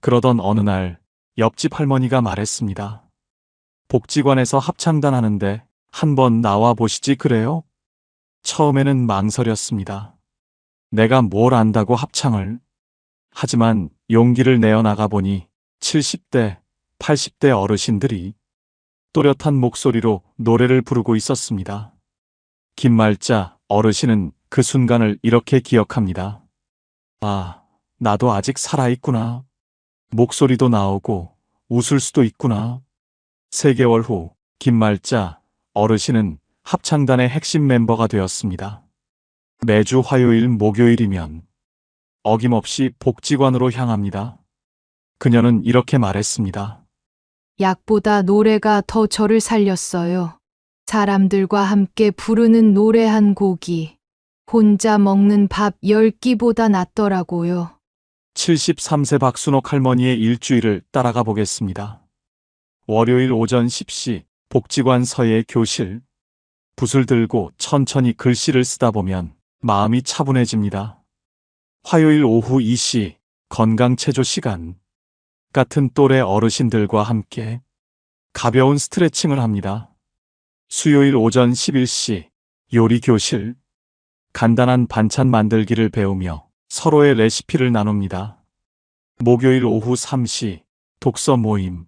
그러던 어느 날 옆집 할머니가 말했습니다. 복지관에서 합창단 하는데 한번 나와 보시지 그래요? 처음에는 망설였습니다. 내가 뭘 안다고 합창을. 하지만 용기를 내어 나가 보니 70대, 80대 어르신들이 또렷한 목소리로 노래를 부르고 있었습니다. 김말자 어르신은 그 순간을 이렇게 기억합니다. 아, 나도 아직 살아있구나. 목소리도 나오고 웃을 수도 있구나. 3개월 후 김말자 어르신은 합창단의 핵심 멤버가 되었습니다. 매주 화요일, 목요일이면 어김없이 복지관으로 향합니다. 그녀는 이렇게 말했습니다. 약보다 노래가 더 저를 살렸어요. 사람들과 함께 부르는 노래 한 곡이 혼자 먹는 밥 10끼보다 낫더라고요. 73세 박순옥 할머니의 일주일을 따라가 보겠습니다. 월요일 오전 10시 복지관 서예 교실. 붓을 들고 천천히 글씨를 쓰다 보면 마음이 차분해집니다. 화요일 오후 2시 건강체조 시간. 같은 또래 어르신들과 함께 가벼운 스트레칭을 합니다. 수요일 오전 11시 요리 교실. 간단한 반찬 만들기를 배우며 서로의 레시피를 나눕니다. 목요일 오후 3시 독서 모임.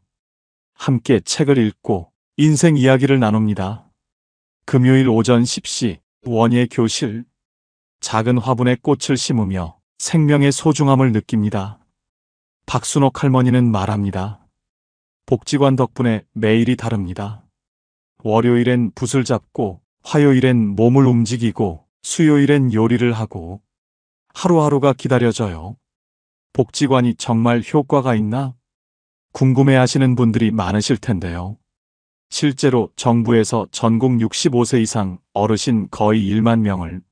함께 책을 읽고 인생 이야기를 나눕니다. 금요일 오전 10시 원예 교실. 작은 화분에 꽃을 심으며 생명의 소중함을 느낍니다. 박순옥 할머니는 말합니다. 복지관 덕분에 매일이 다릅니다. 월요일엔 붓을 잡고, 화요일엔 몸을 움직이고, 수요일엔 요리를 하고, 하루하루가 기다려져요. 복지관이 정말 효과가 있나? 궁금해 하시는 분들이 많으실 텐데요. 실제로 정부에서 전국 65세 이상 어르신 거의 1만 명을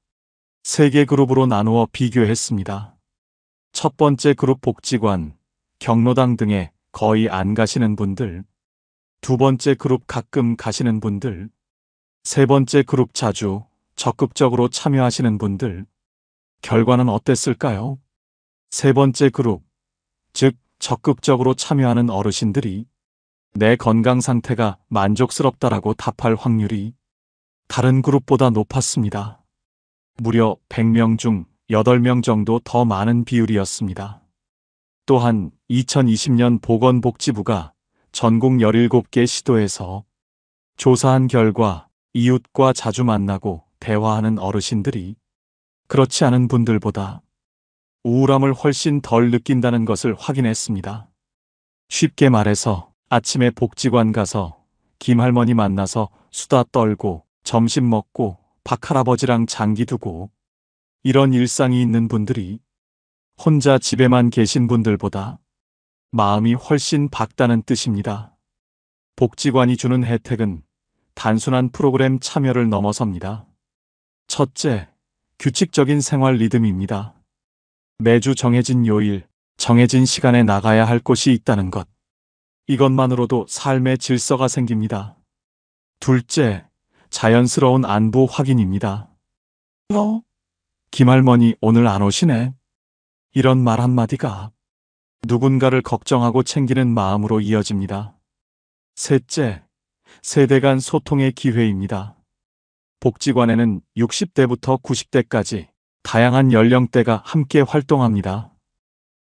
3개 그룹으로 나누어 비교했습니다. 첫 번째 그룹 복지관, 경로당 등에 거의 안 가시는 분들, 두 번째 그룹 가끔 가시는 분들, 세 번째 그룹 자주, 적극적으로 참여하시는 분들. 결과는 어땠을까요? 세 번째 그룹, 즉 적극적으로 참여하는 어르신들이 내 건강 상태가 만족스럽다라고 답할 확률이 다른 그룹보다 높았습니다. 무려 100명 중 8명 정도 더 많은 비율이었습니다. 또한 2020년 보건복지부가 전국 17개 시도에서 조사한 결과 이웃과 자주 만나고 대화하는 어르신들이 그렇지 않은 분들보다 우울함을 훨씬 덜 느낀다는 것을 확인했습니다. 쉽게 말해서 아침에 복지관 가서 김할머니 만나서 수다 떨고 점심 먹고 박할아버지랑 장기 두고 이런 일상이 있는 분들이 혼자 집에만 계신 분들보다 마음이 훨씬 밝다는 뜻입니다. 복지관이 주는 혜택은 단순한 프로그램 참여를 넘어섭니다. 첫째, 규칙적인 생활 리듬입니다. 매주 정해진 요일, 정해진 시간에 나가야 할 곳이 있다는 것. 이것만으로도 삶의 질서가 생깁니다. 둘째, 자연스러운 안부 확인입니다. 김할머니 오늘 안 오시네. 이런 말 한마디가 누군가를 걱정하고 챙기는 마음으로 이어집니다. 셋째, 세대 간 소통의 기회입니다. 복지관에는 60대부터 90대까지 다양한 연령대가 함께 활동합니다.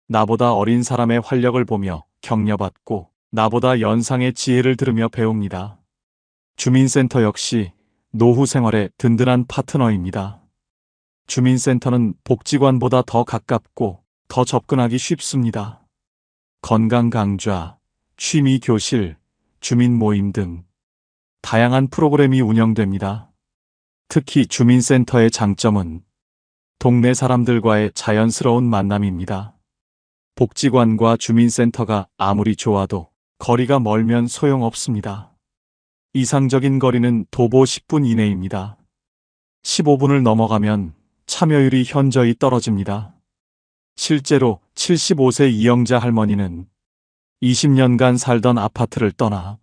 나보다 어린 사람의 활력을 보며 격려받고 나보다 연상의 지혜를 들으며 배웁니다. 주민센터 역시 노후 생활의 든든한 파트너입니다. 주민센터는 복지관보다 더 가깝고 더 접근하기 쉽습니다. 건강 강좌, 취미 교실, 주민 모임 등 다양한 프로그램이 운영됩니다. 특히 주민센터의 장점은 동네 사람들과의 자연스러운 만남입니다. 복지관과 주민센터가 아무리 좋아도 거리가 멀면 소용없습니다. 이상적인 거리는 도보 10분 이내입니다. 15분을 넘어가면 참여율이 현저히 떨어집니다. 실제로 75세 이영자 할머니는 20년간 살던 아파트를 떠나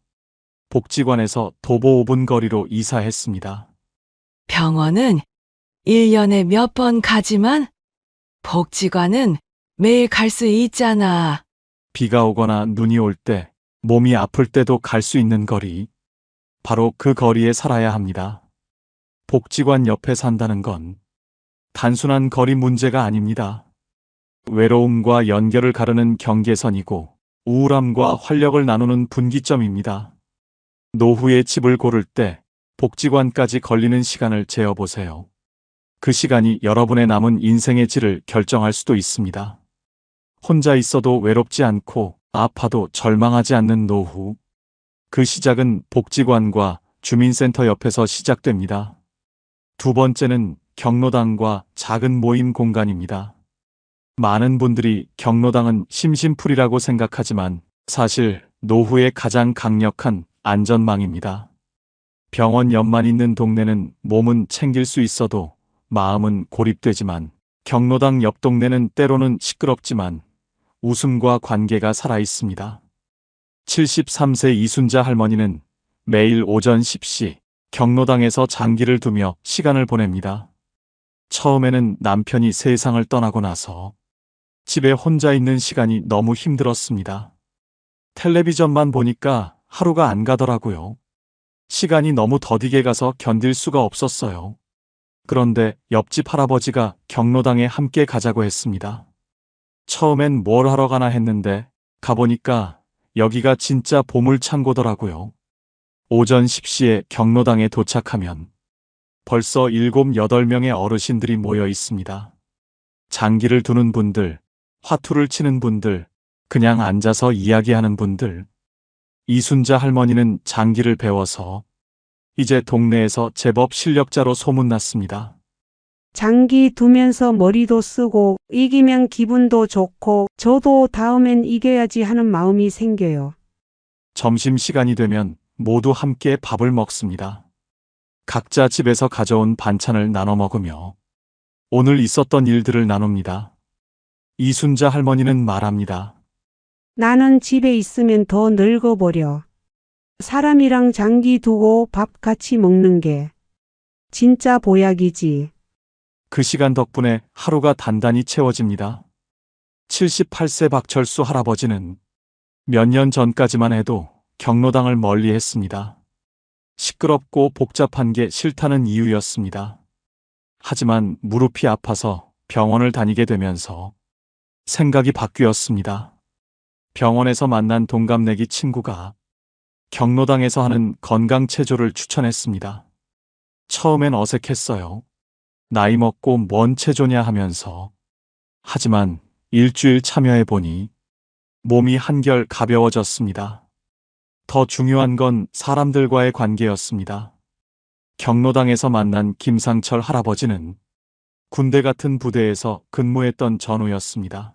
복지관에서 도보 5분 거리로 이사했습니다. 병원은 1년에 몇 번 가지만 복지관은 매일 갈 수 있잖아. 비가 오거나 눈이 올 때, 몸이 아플 때도 갈 수 있는 거리. 바로 그 거리에 살아야 합니다. 복지관 옆에 산다는 건 단순한 거리 문제가 아닙니다. 외로움과 연결을 가르는 경계선이고 우울함과 활력을 나누는 분기점입니다. 노후의 집을 고를 때 복지관까지 걸리는 시간을 재어보세요. 그 시간이 여러분의 남은 인생의 질을 결정할 수도 있습니다. 혼자 있어도 외롭지 않고 아파도 절망하지 않는 노후. 그 시작은 복지관과 주민센터 옆에서 시작됩니다. 두 번째는 경로당과 작은 모임 공간입니다. 많은 분들이 경로당은 심심풀이라고 생각하지만 사실 노후의 가장 강력한 안전망입니다. 병원 옆만 있는 동네는 몸은 챙길 수 있어도 마음은 고립되지만 경로당 옆 동네는 때로는 시끄럽지만 웃음과 관계가 살아 있습니다. 73세 이순자 할머니는 매일 오전 10시 경로당에서 장기를 두며 시간을 보냅니다. 처음에는 남편이 세상을 떠나고 나서 집에 혼자 있는 시간이 너무 힘들었습니다. 텔레비전만 보니까 하루가 안 가더라고요. 시간이 너무 더디게 가서 견딜 수가 없었어요. 그런데 옆집 할아버지가 경로당에 함께 가자고 했습니다. 처음엔 뭘 하러 가나 했는데 가보니까 여기가 진짜 보물창고더라고요. 오전 10시에 경로당에 도착하면 벌써 7, 8명의 어르신들이 모여 있습니다. 장기를 두는 분들, 화투를 치는 분들, 그냥 앉아서 이야기하는 분들. 이순자 할머니는 장기를 배워서 이제 동네에서 제법 실력자로 소문났습니다. 장기 두면서 머리도 쓰고 이기면 기분도 좋고 저도 다음엔 이겨야지 하는 마음이 생겨요. 점심시간이 되면 모두 함께 밥을 먹습니다. 각자 집에서 가져온 반찬을 나눠 먹으며 오늘 있었던 일들을 나눕니다. 이순자 할머니는 말합니다. 나는 집에 있으면 더 늙어버려. 사람이랑 장기 두고 밥 같이 먹는 게 진짜 보약이지. 그 시간 덕분에 하루가 단단히 채워집니다. 78세 박철수 할아버지는 몇 년 전까지만 해도 경로당을 멀리 했습니다. 시끄럽고 복잡한 게 싫다는 이유였습니다. 하지만 무릎이 아파서 병원을 다니게 되면서 생각이 바뀌었습니다. 병원에서 만난 동갑내기 친구가 경로당에서 하는 건강체조를 추천했습니다. 처음엔 어색했어요. 나이 먹고 뭔 체조냐 하면서. 하지만 일주일 참여해보니 몸이 한결 가벼워졌습니다. 더 중요한 건 사람들과의 관계였습니다. 경로당에서 만난 김상철 할아버지는 군대 같은 부대에서 근무했던 전우였습니다.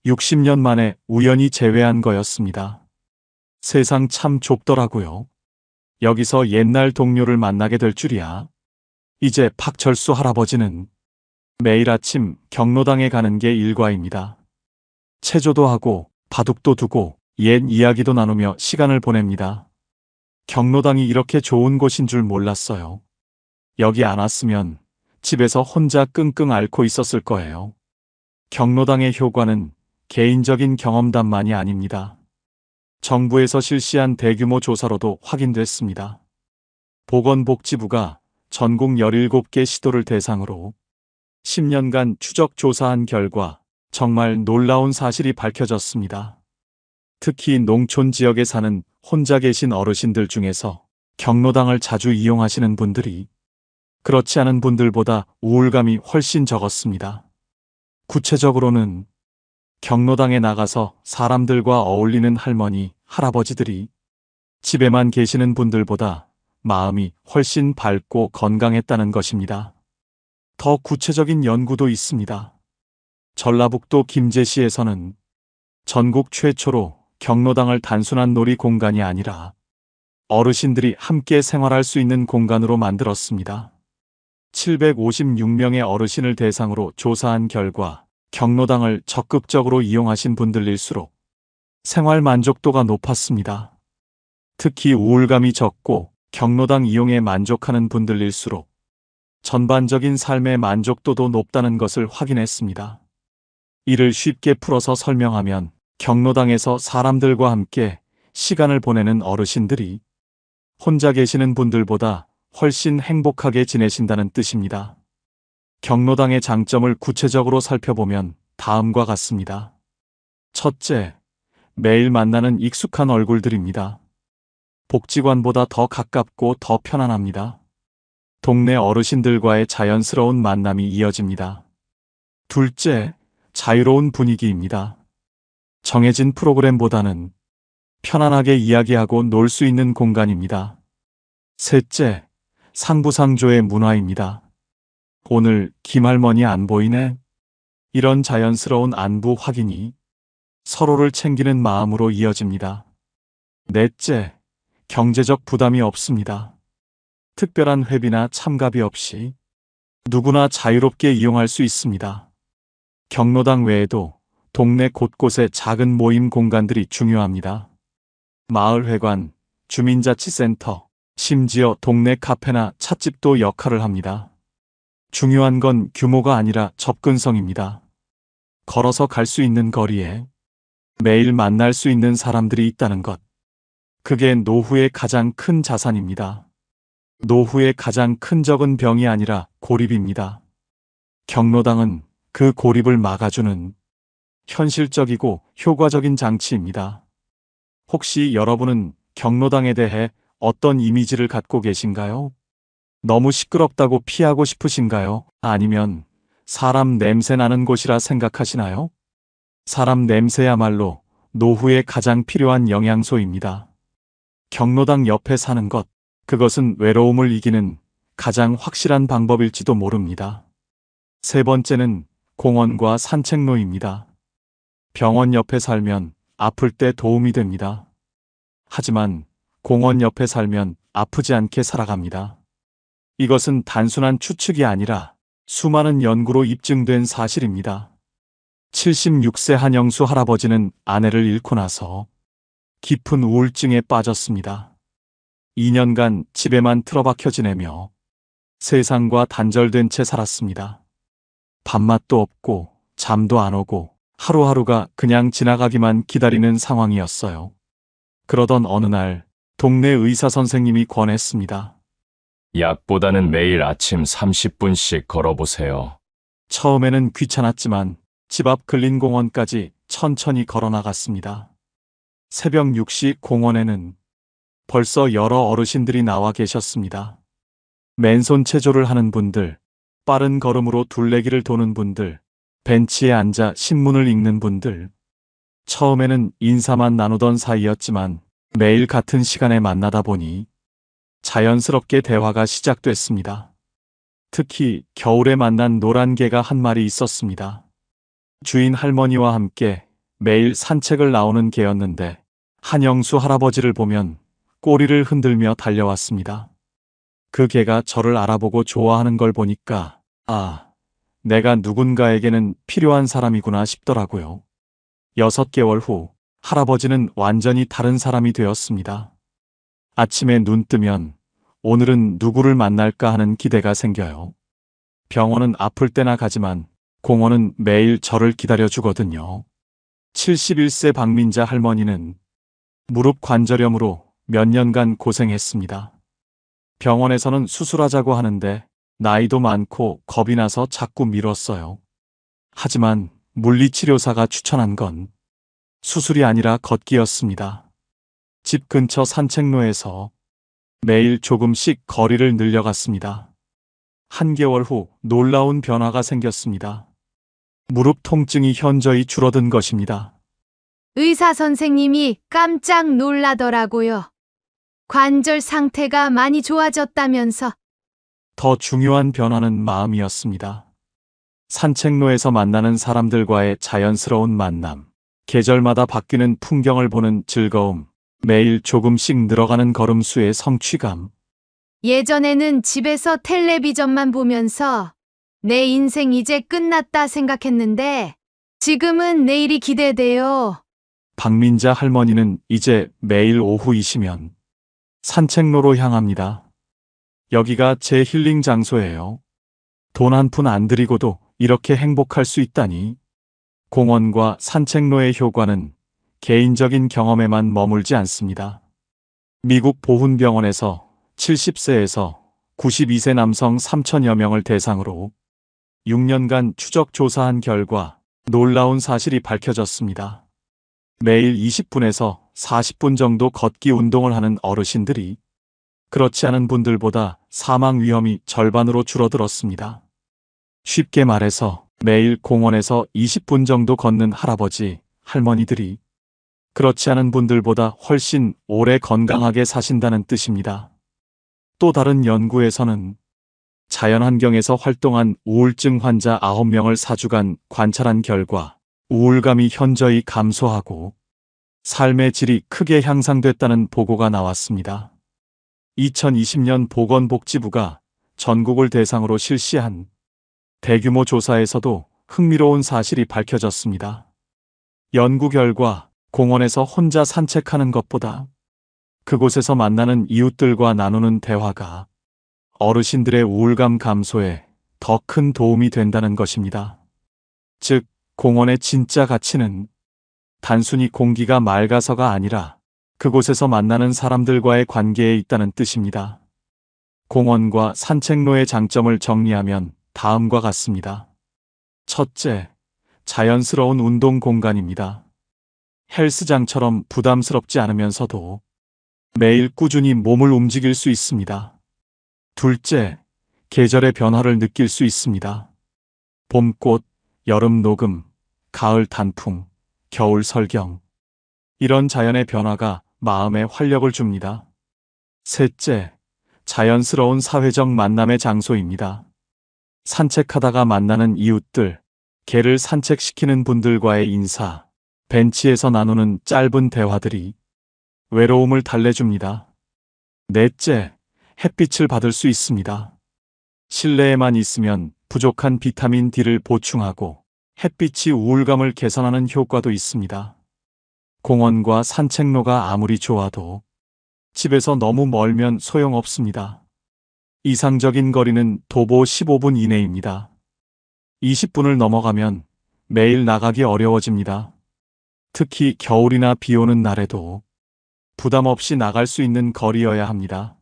60년 만에 우연히 재회한 거였습니다. 세상 참 좁더라고요. 여기서 옛날 동료를 만나게 될 줄이야. 이제 박철수 할아버지는 매일 아침 경로당에 가는 게 일과입니다. 체조도 하고 바둑도 두고 옛 이야기도 나누며 시간을 보냅니다. 경로당이 이렇게 좋은 곳인 줄 몰랐어요. 여기 안 왔으면 집에서 혼자 끙끙 앓고 있었을 거예요. 경로당의 효과는 개인적인 경험담만이 아닙니다. 정부에서 실시한 대규모 조사로도 확인됐습니다. 보건복지부가 전국 17개 시도를 대상으로 10년간 추적 조사한 결과 정말 놀라운 사실이 밝혀졌습니다. 특히 농촌 지역에 사는 혼자 계신 어르신들 중에서 경로당을 자주 이용하시는 분들이 그렇지 않은 분들보다 우울감이 훨씬 적었습니다. 구체적으로는 경로당에 나가서 사람들과 어울리는 할머니, 할아버지들이 집에만 계시는 분들보다 마음이 훨씬 밝고 건강했다는 것입니다. 더 구체적인 연구도 있습니다. 전라북도 김제시에서는 전국 최초로 경로당을 단순한 놀이 공간이 아니라 어르신들이 함께 생활할 수 있는 공간으로 만들었습니다. 756명의 어르신을 대상으로 조사한 결과 경로당을 적극적으로 이용하신 분들일수록 생활 만족도가 높았습니다. 특히 우울감이 적고 경로당 이용에 만족하는 분들일수록 전반적인 삶의 만족도도 높다는 것을 확인했습니다. 이를 쉽게 풀어서 설명하면 경로당에서 사람들과 함께 시간을 보내는 어르신들이 혼자 계시는 분들보다 훨씬 행복하게 지내신다는 뜻입니다. 경로당의 장점을 구체적으로 살펴보면 다음과 같습니다. 첫째, 매일 만나는 익숙한 얼굴들입니다. 복지관보다 더 가깝고 더 편안합니다. 동네 어르신들과의 자연스러운 만남이 이어집니다. 둘째, 자유로운 분위기입니다. 정해진 프로그램보다는 편안하게 이야기하고 놀 수 있는 공간입니다. 셋째, 상부상조의 문화입니다. 오늘 김할머니 안 보이네? 이런 자연스러운 안부 확인이 서로를 챙기는 마음으로 이어집니다. 넷째, 경제적 부담이 없습니다. 특별한 회비나 참가비 없이 누구나 자유롭게 이용할 수 있습니다. 경로당 외에도 동네 곳곳에 작은 모임 공간들이 중요합니다. 마을회관, 주민자치센터, 심지어 동네 카페나 찻집도 역할을 합니다. 중요한 건 규모가 아니라 접근성입니다. 걸어서 갈 수 있는 거리에 매일 만날 수 있는 사람들이 있다는 것. 그게 노후의 가장 큰 자산입니다. 노후의 가장 큰 적은 병이 아니라 고립입니다. 경로당은 그 고립을 막아주는 현실적이고 효과적인 장치입니다. 혹시 여러분은 경로당에 대해 어떤 이미지를 갖고 계신가요? 너무 시끄럽다고 피하고 싶으신가요? 아니면 사람 냄새 나는 곳이라 생각하시나요? 사람 냄새야말로 노후에 가장 필요한 영양소입니다. 경로당 옆에 사는 것, 그것은 외로움을 이기는 가장 확실한 방법일지도 모릅니다. 세 번째는 공원과 산책로입니다. 병원 옆에 살면 아플 때 도움이 됩니다. 하지만 공원 옆에 살면 아프지 않게 살아갑니다. 이것은 단순한 추측이 아니라 수많은 연구로 입증된 사실입니다. 76세 한영수 할아버지는 아내를 잃고 나서 깊은 우울증에 빠졌습니다. 2년간 집에만 틀어박혀 지내며 세상과 단절된 채 살았습니다. 밥맛도 없고 잠도 안 오고 하루하루가 그냥 지나가기만 기다리는 상황이었어요. 그러던 어느 날 동네 의사 선생님이 권했습니다. 약보다는 매일 아침 30분씩 걸어보세요. 처음에는 귀찮았지만 집 앞 근린공원까지 천천히 걸어 나갔습니다. 새벽 6시 공원에는 벌써 여러 어르신들이 나와 계셨습니다. 맨손 체조를 하는 분들, 빠른 걸음으로 둘레길을 도는 분들, 벤치에 앉아 신문을 읽는 분들. 처음에는 인사만 나누던 사이였지만 매일 같은 시간에 만나다 보니 자연스럽게 대화가 시작됐습니다. 특히 겨울에 만난 노란 개가 한 마리 있었습니다. 주인 할머니와 함께 매일 산책을 나오는 개였는데 한영수 할아버지를 보면 꼬리를 흔들며 달려왔습니다. 그 개가 저를 알아보고 좋아하는 걸 보니까 내가 누군가에게는 필요한 사람이구나 싶더라고요. 6개월 후 할아버지는 완전히 다른 사람이 되었습니다. 아침에 눈 뜨면 오늘은 누구를 만날까 하는 기대가 생겨요. 병원은 아플 때나 가지만 공원은 매일 저를 기다려주거든요. 71세 박민자 할머니는 무릎 관절염으로 몇 년간 고생했습니다. 병원에서는 수술하자고 하는데 나이도 많고 겁이 나서 자꾸 미뤘어요. 하지만 물리치료사가 추천한 건 수술이 아니라 걷기였습니다. 집 근처 산책로에서 매일 조금씩 거리를 늘려갔습니다. 한개월 후 놀라운 변화가 생겼습니다. 무릎 통증이 현저히 줄어든 것입니다. 의사 선생님이 깜짝 놀라더라고요. 관절 상태가 많이 좋아졌다면서. 더 중요한 변화는 마음이었습니다. 산책로에서 만나는 사람들과의 자연스러운 만남, 계절마다 바뀌는 풍경을 보는 즐거움, 매일 조금씩 늘어가는 걸음수의 성취감. 예전에는 집에서 텔레비전만 보면서 내 인생 이제 끝났다 생각했는데 지금은 내일이 기대돼요. 박민자 할머니는 이제 매일 오후이시면 산책로로 향합니다. 여기가 제 힐링 장소예요. 돈 한 푼 안 들이고도 이렇게 행복할 수 있다니. 공원과 산책로의 효과는 개인적인 경험에만 머물지 않습니다. 미국 보훈병원에서 70세에서 92세 남성 3천여 명을 대상으로 6년간 추적 조사한 결과 놀라운 사실이 밝혀졌습니다. 매일 20분에서 40분 정도 걷기 운동을 하는 어르신들이 그렇지 않은 분들보다 사망 위험이 절반으로 줄어들었습니다. 쉽게 말해서 매일 공원에서 20분 정도 걷는 할아버지, 할머니들이 그렇지 않은 분들보다 훨씬 오래 건강하게 사신다는 뜻입니다. 또 다른 연구에서는 자연환경에서 활동한 우울증 환자 9명을 4주간 관찰한 결과 우울감이 현저히 감소하고 삶의 질이 크게 향상됐다는 보고가 나왔습니다. 2020년 보건복지부가 전국을 대상으로 실시한 대규모 조사에서도 흥미로운 사실이 밝혀졌습니다. 연구 결과 공원에서 혼자 산책하는 것보다 그곳에서 만나는 이웃들과 나누는 대화가 어르신들의 우울감 감소에 더 큰 도움이 된다는 것입니다. 즉, 공원의 진짜 가치는 단순히 공기가 맑아서가 아니라 그곳에서 만나는 사람들과의 관계에 있다는 뜻입니다. 공원과 산책로의 장점을 정리하면 다음과 같습니다. 첫째, 자연스러운 운동 공간입니다. 헬스장처럼 부담스럽지 않으면서도 매일 꾸준히 몸을 움직일 수 있습니다. 둘째, 계절의 변화를 느낄 수 있습니다. 봄꽃, 여름 녹음, 가을 단풍, 겨울 설경. 이런 자연의 변화가 마음에 활력을 줍니다. 셋째, 자연스러운 사회적 만남의 장소입니다. 산책하다가 만나는 이웃들, 개를 산책시키는 분들과의 인사, 벤치에서 나누는 짧은 대화들이 외로움을 달래줍니다. 넷째, 햇빛을 받을 수 있습니다. 실내에만 있으면 부족한 비타민 D를 보충하고 햇빛이 우울감을 개선하는 효과도 있습니다. 공원과 산책로가 아무리 좋아도 집에서 너무 멀면 소용없습니다. 이상적인 거리는 도보 15분 이내입니다. 20분을 넘어가면 매일 나가기 어려워집니다. 특히 겨울이나 비 오는 날에도 부담 없이 나갈 수 있는 거리여야 합니다.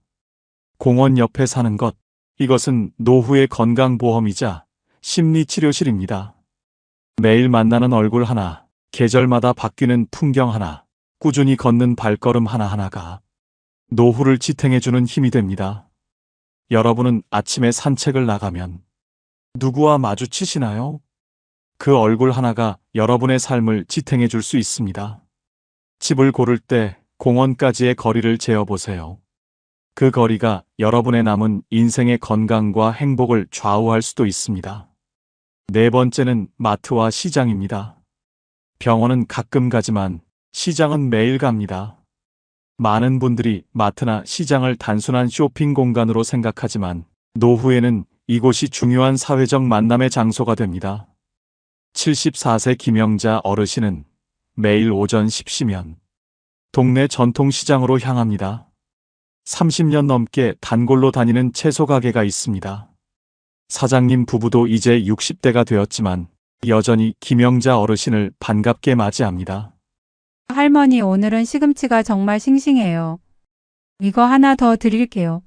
공원 옆에 사는 것, 이것은 노후의 건강보험이자 심리치료실입니다. 매일 만나는 얼굴 하나, 계절마다 바뀌는 풍경 하나, 꾸준히 걷는 발걸음 하나하나가 노후를 지탱해주는 힘이 됩니다. 여러분은 아침에 산책을 나가면 누구와 마주치시나요? 그 얼굴 하나가 여러분의 삶을 지탱해 줄 수 있습니다. 집을 고를 때 공원까지의 거리를 재어보세요. 그 거리가 여러분의 남은 인생의 건강과 행복을 좌우할 수도 있습니다. 네 번째는 마트와 시장입니다. 병원은 가끔 가지만 시장은 매일 갑니다. 많은 분들이 마트나 시장을 단순한 쇼핑 공간으로 생각하지만 노후에는 이곳이 중요한 사회적 만남의 장소가 됩니다. 74세 김영자 어르신은 매일 오전 10시면 동네 전통시장으로 향합니다. 30년 넘게 단골로 다니는 채소 가게가 있습니다. 사장님 부부도 이제 60대가 되었지만 여전히 김영자 어르신을 반갑게 맞이합니다. 할머니, 오늘은 시금치가 정말 싱싱해요. 이거 하나 더 드릴게요.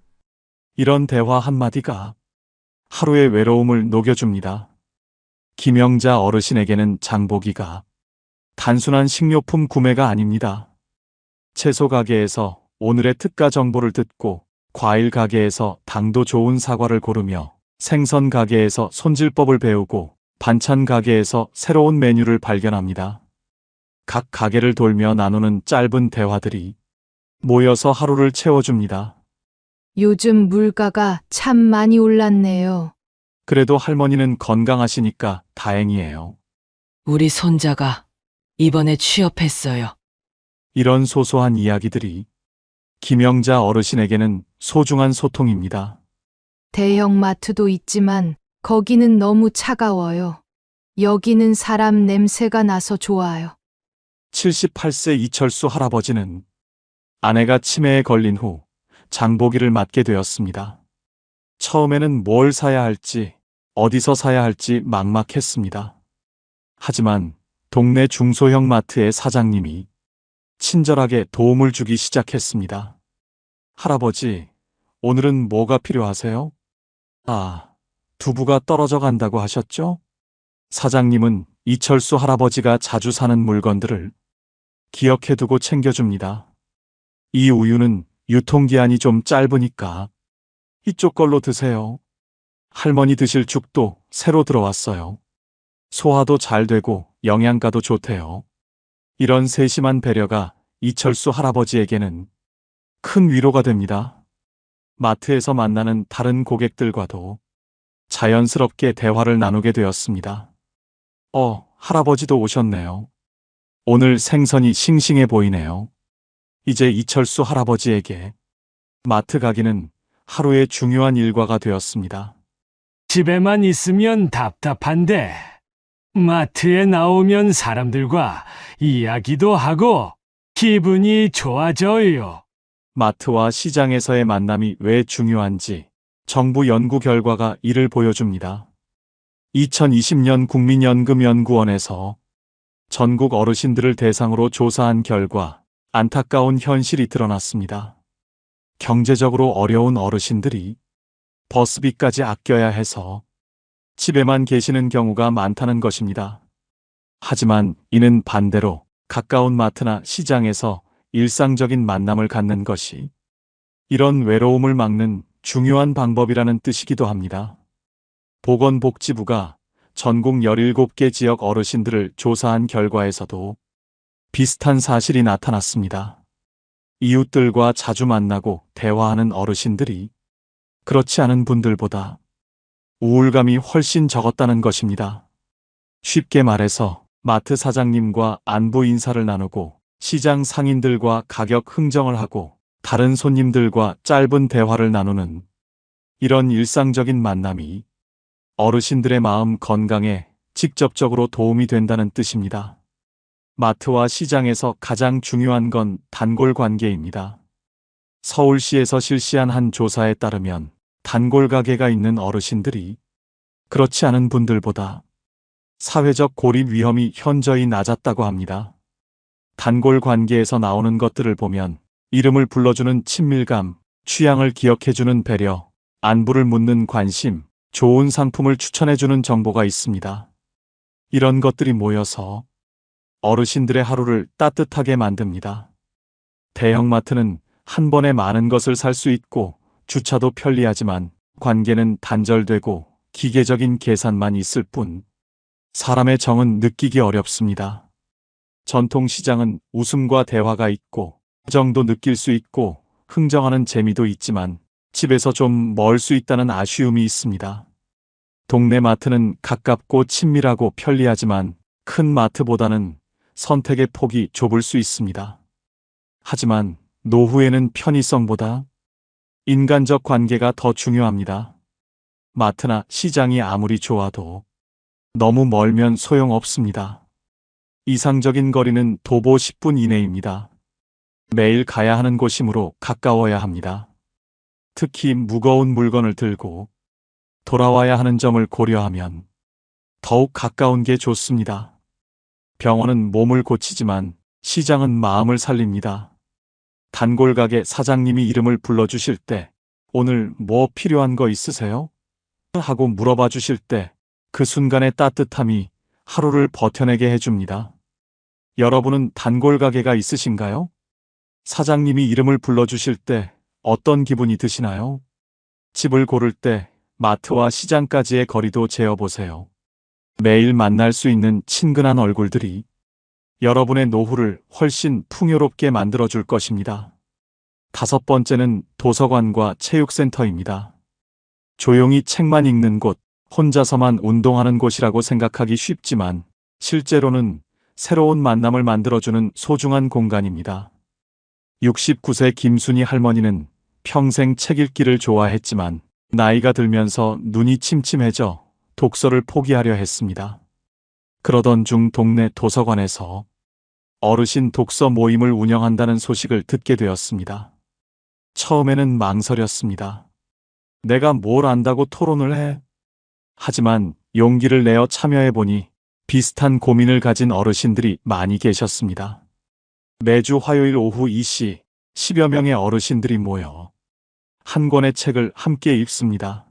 이런 대화 한마디가 하루의 외로움을 녹여줍니다. 김영자 어르신에게는 장보기가 단순한 식료품 구매가 아닙니다. 채소 가게에서 오늘의 특가 정보를 듣고, 과일 가게에서 당도 좋은 사과를 고르며, 생선 가게에서 손질법을 배우고, 반찬 가게에서 새로운 메뉴를 발견합니다. 각 가게를 돌며 나누는 짧은 대화들이 모여서 하루를 채워줍니다. 요즘 물가가 참 많이 올랐네요. 그래도 할머니는 건강하시니까 다행이에요. 우리 손자가 이번에 취업했어요. 이런 소소한 이야기들이 김영자 어르신에게는 소중한 소통입니다. 대형 마트도 있지만 거기는 너무 차가워요. 여기는 사람 냄새가 나서 좋아요. 78세 이철수 할아버지는 아내가 치매에 걸린 후 장보기를 맡게 되었습니다. 처음에는 뭘 사야 할지, 어디서 사야 할지 막막했습니다. 하지만 동네 중소형 마트의 사장님이 친절하게 도움을 주기 시작했습니다. 할아버지, 오늘은 뭐가 필요하세요? 아, 두부가 떨어져 간다고 하셨죠? 사장님은 이철수 할아버지가 자주 사는 물건들을 기억해두고 챙겨줍니다. 이 우유는 유통기한이 좀 짧으니까 이쪽 걸로 드세요. 할머니 드실 죽도 새로 들어왔어요. 소화도 잘 되고 영양가도 좋대요. 이런 세심한 배려가 이철수 할아버지에게는 큰 위로가 됩니다. 마트에서 만나는 다른 고객들과도 자연스럽게 대화를 나누게 되었습니다. 할아버지도 오셨네요. 오늘 생선이 싱싱해 보이네요. 이제 이철수 할아버지에게 마트 가기는 하루의 중요한 일과가 되었습니다. 집에만 있으면 답답한데 마트에 나오면 사람들과 이야기도 하고 기분이 좋아져요. 마트와 시장에서의 만남이 왜 중요한지 정부 연구 결과가 이를 보여줍니다. 2020년 국민연금연구원에서 전국 어르신들을 대상으로 조사한 결과 안타까운 현실이 드러났습니다. 경제적으로 어려운 어르신들이 버스비까지 아껴야 해서 집에만 계시는 경우가 많다는 것입니다. 하지만 이는 반대로 가까운 마트나 시장에서 일상적인 만남을 갖는 것이 이런 외로움을 막는 중요한 방법이라는 뜻이기도 합니다. 보건복지부가 전국 17개 지역 어르신들을 조사한 결과에서도 비슷한 사실이 나타났습니다. 이웃들과 자주 만나고 대화하는 어르신들이 그렇지 않은 분들보다 우울감이 훨씬 적었다는 것입니다. 쉽게 말해서 마트 사장님과 안부 인사를 나누고 시장 상인들과 가격 흥정을 하고 다른 손님들과 짧은 대화를 나누는 이런 일상적인 만남이 어르신들의 마음 건강에 직접적으로 도움이 된다는 뜻입니다. 마트와 시장에서 가장 중요한 건 단골 관계입니다. 서울시에서 실시한 한 조사에 따르면 단골 가게가 있는 어르신들이 그렇지 않은 분들보다 사회적 고립 위험이 현저히 낮았다고 합니다. 단골 관계에서 나오는 것들을 보면 이름을 불러주는 친밀감, 취향을 기억해주는 배려, 안부를 묻는 관심, 좋은 상품을 추천해주는 정보가 있습니다. 이런 것들이 모여서 어르신들의 하루를 따뜻하게 만듭니다. 대형마트는 한 번에 많은 것을 살 수 있고 주차도 편리하지만 관계는 단절되고 기계적인 계산만 있을 뿐 사람의 정은 느끼기 어렵습니다. 전통시장은 웃음과 대화가 있고 정도 느낄 수 있고 흥정하는 재미도 있지만 집에서 좀 멀 수 있다는 아쉬움이 있습니다. 동네 마트는 가깝고 친밀하고 편리하지만 큰 마트보다는 선택의 폭이 좁을 수 있습니다. 하지만 노후에는 편의성보다 인간적 관계가 더 중요합니다. 마트나 시장이 아무리 좋아도 너무 멀면 소용없습니다. 이상적인 거리는 도보 10분 이내입니다. 매일 가야 하는 곳이므로 가까워야 합니다. 특히 무거운 물건을 들고 돌아와야 하는 점을 고려하면 더욱 가까운 게 좋습니다. 병원은 몸을 고치지만 시장은 마음을 살립니다. 단골 가게 사장님이 이름을 불러주실 때 오늘 뭐 필요한 거 있으세요? 하고 물어봐 주실 때 그 순간의 따뜻함이 하루를 버텨내게 해줍니다. 여러분은 단골 가게가 있으신가요? 사장님이 이름을 불러주실 때 어떤 기분이 드시나요? 집을 고를 때 마트와 시장까지의 거리도 재어보세요. 매일 만날 수 있는 친근한 얼굴들이 여러분의 노후를 훨씬 풍요롭게 만들어줄 것입니다. 5번째는 도서관과 체육센터입니다. 조용히 책만 읽는 곳, 혼자서만 운동하는 곳이라고 생각하기 쉽지만 실제로는 새로운 만남을 만들어주는 소중한 공간입니다. 69세 김순희 할머니는 평생 책 읽기를 좋아했지만 나이가 들면서 눈이 침침해져 독서를 포기하려 했습니다. 그러던 중 동네 도서관에서 어르신 독서 모임을 운영한다는 소식을 듣게 되었습니다. 처음에는 망설였습니다. 내가 뭘 안다고 토론을 해? 하지만 용기를 내어 참여해보니 비슷한 고민을 가진 어르신들이 많이 계셨습니다. 매주 화요일 오후 2시 10여 명의 어르신들이 모여 한 권의 책을 함께 읽습니다.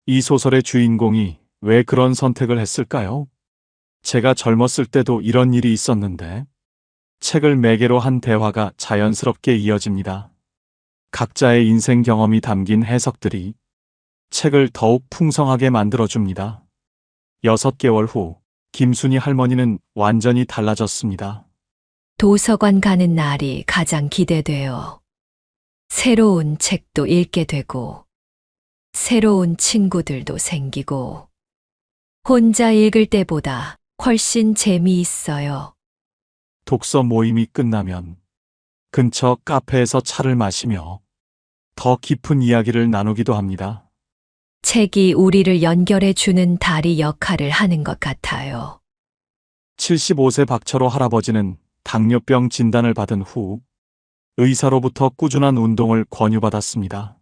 이 소설의 주인공이 왜 그런 선택을 했을까요? 제가 젊었을 때도 이런 일이 있었는데 책을 매개로 한 대화가 자연스럽게 이어집니다. 각자의 인생 경험이 담긴 해석들이 책을 더욱 풍성하게 만들어줍니다. 6개월 후 김순희 할머니는 완전히 달라졌습니다. 도서관 가는 날이 가장 기대돼요. 새로운 책도 읽게 되고, 새로운 친구들도 생기고, 혼자 읽을 때보다 훨씬 재미있어요. 독서 모임이 끝나면 근처 카페에서 차를 마시며 더 깊은 이야기를 나누기도 합니다. 책이 우리를 연결해 주는 다리 역할을 하는 것 같아요. 75세 박철호 할아버지는 당뇨병 진단을 받은 후 의사로부터 꾸준한 운동을 권유받았습니다.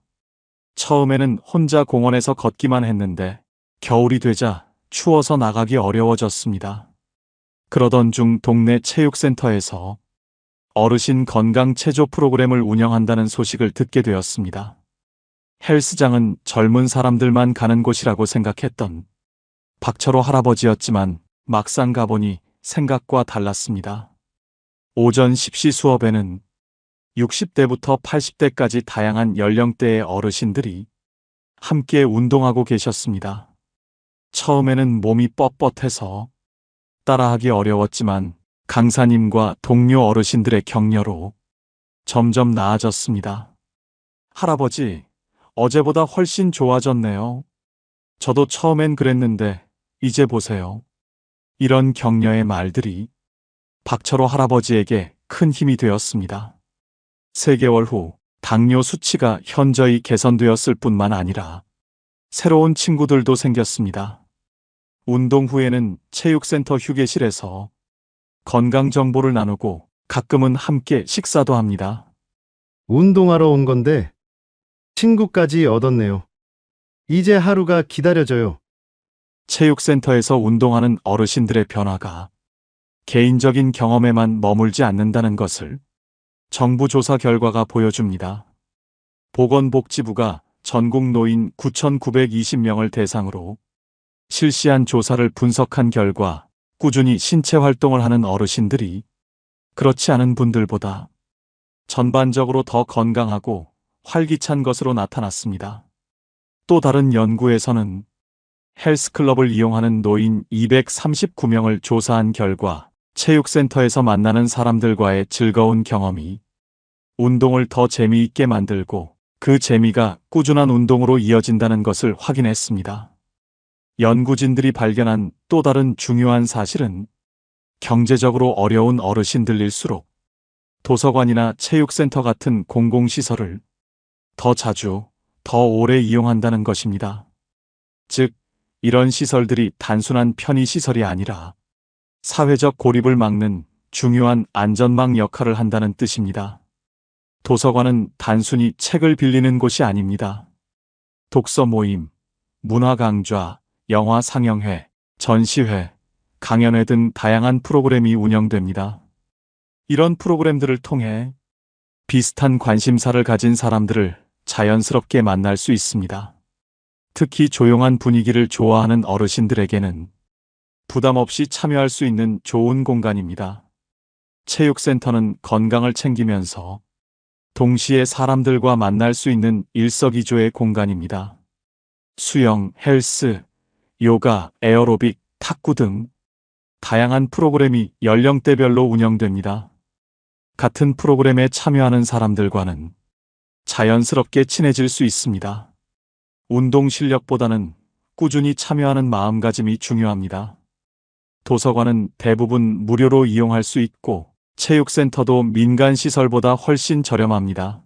처음에는 혼자 공원에서 걷기만 했는데 겨울이 되자 추워서 나가기 어려워졌습니다. 그러던 중 동네 체육센터에서 어르신 건강 체조 프로그램을 운영한다는 소식을 듣게 되었습니다. 헬스장은 젊은 사람들만 가는 곳이라고 생각했던 박철호 할아버지였지만 막상 가보니 생각과 달랐습니다. 오전 십시 수업에는 60대부터 80대까지 다양한 연령대의 어르신들이 함께 운동하고 계셨습니다. 처음에는 몸이 뻣뻣해서 따라하기 어려웠지만 강사님과 동료 어르신들의 격려로 점점 나아졌습니다. 할아버지, 어제보다 훨씬 좋아졌네요. 저도 처음엔 그랬는데 이제 보세요. 이런 격려의 말들이 박철호 할아버지에게 큰 힘이 되었습니다. 3개월 후 당뇨 수치가 현저히 개선되었을 뿐만 아니라 새로운 친구들도 생겼습니다. 운동 후에는 체육센터 휴게실에서 건강 정보를 나누고 가끔은 함께 식사도 합니다. 운동하러 온 건데 친구까지 얻었네요. 이제 하루가 기다려져요. 체육센터에서 운동하는 어르신들의 변화가 개인적인 경험에만 머물지 않는다는 것을 정부 조사 결과가 보여줍니다. 보건복지부가 전국 노인 9,920명을 대상으로 실시한 조사를 분석한 결과 꾸준히 신체 활동을 하는 어르신들이 그렇지 않은 분들보다 전반적으로 더 건강하고 활기찬 것으로 나타났습니다. 또 다른 연구에서는 헬스클럽을 이용하는 노인 239명을 조사한 결과 체육센터에서 만나는 사람들과의 즐거운 경험이 운동을 더 재미있게 만들고 그 재미가 꾸준한 운동으로 이어진다는 것을 확인했습니다. 연구진들이 발견한 또 다른 중요한 사실은 경제적으로 어려운 어르신들일수록 도서관이나 체육센터 같은 공공시설을 더 자주, 더 오래 이용한다는 것입니다. 즉, 이런 시설들이 단순한 편의시설이 아니라 사회적 고립을 막는 중요한 안전망 역할을 한다는 뜻입니다. 도서관은 단순히 책을 빌리는 곳이 아닙니다. 독서 모임, 문화 강좌, 영화 상영회, 전시회, 강연회 등 다양한 프로그램이 운영됩니다. 이런 프로그램들을 통해 비슷한 관심사를 가진 사람들을 자연스럽게 만날 수 있습니다. 특히 조용한 분위기를 좋아하는 어르신들에게는 부담 없이 참여할 수 있는 좋은 공간입니다. 체육센터는 건강을 챙기면서 동시에 사람들과 만날 수 있는 일석이조의 공간입니다. 수영, 헬스, 요가, 에어로빅, 탁구 등 다양한 프로그램이 연령대별로 운영됩니다. 같은 프로그램에 참여하는 사람들과는 자연스럽게 친해질 수 있습니다. 운동 실력보다는 꾸준히 참여하는 마음가짐이 중요합니다. 도서관은 대부분 무료로 이용할 수 있고 체육센터도 민간 시설보다 훨씬 저렴합니다.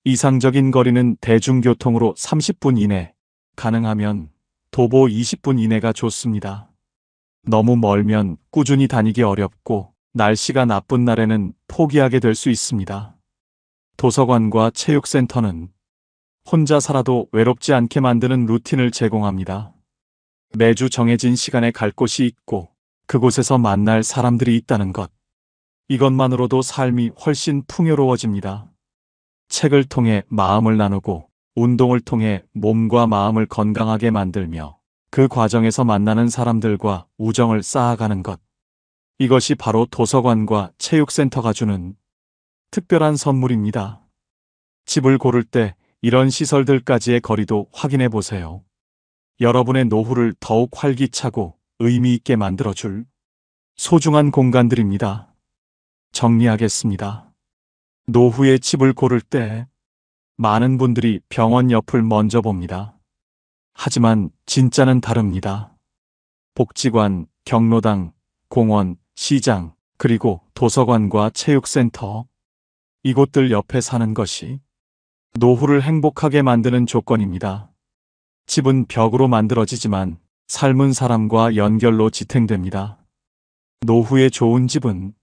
이상적인 거리는 대중교통으로 30분 이내, 가능하면 도보 20분 이내가 좋습니다. 너무 멀면 꾸준히 다니기 어렵고 날씨가 나쁜 날에는 포기하게 될 수 있습니다. 도서관과 체육센터는 혼자 살아도 외롭지 않게 만드는 루틴을 제공합니다. 매주 정해진 시간에 갈 곳이 있고 그곳에서 만날 사람들이 있다는 것. 이것만으로도 삶이 훨씬 풍요로워집니다. 책을 통해 마음을 나누고 운동을 통해 몸과 마음을 건강하게 만들며 그 과정에서 만나는 사람들과 우정을 쌓아가는 것. 이것이 바로 도서관과 체육센터가 주는 특별한 선물입니다. 집을 고를 때 이런 시설들까지의 거리도 확인해 보세요. 여러분의 노후를 더욱 활기차고 의미 있게 만들어줄 소중한 공간들입니다. 정리하겠습니다. 노후의 집을 고를 때 많은 분들이 병원 옆을 먼저 봅니다. 하지만 진짜는 다릅니다. 복지관, 경로당, 공원, 시장, 그리고 도서관과 체육센터, 이곳들 옆에 사는 것이 노후를 행복하게 만드는 조건입니다. 집은 벽으로 만들어지지만 삶은 사람과 연결로 지탱됩니다. 노후에 좋은 집은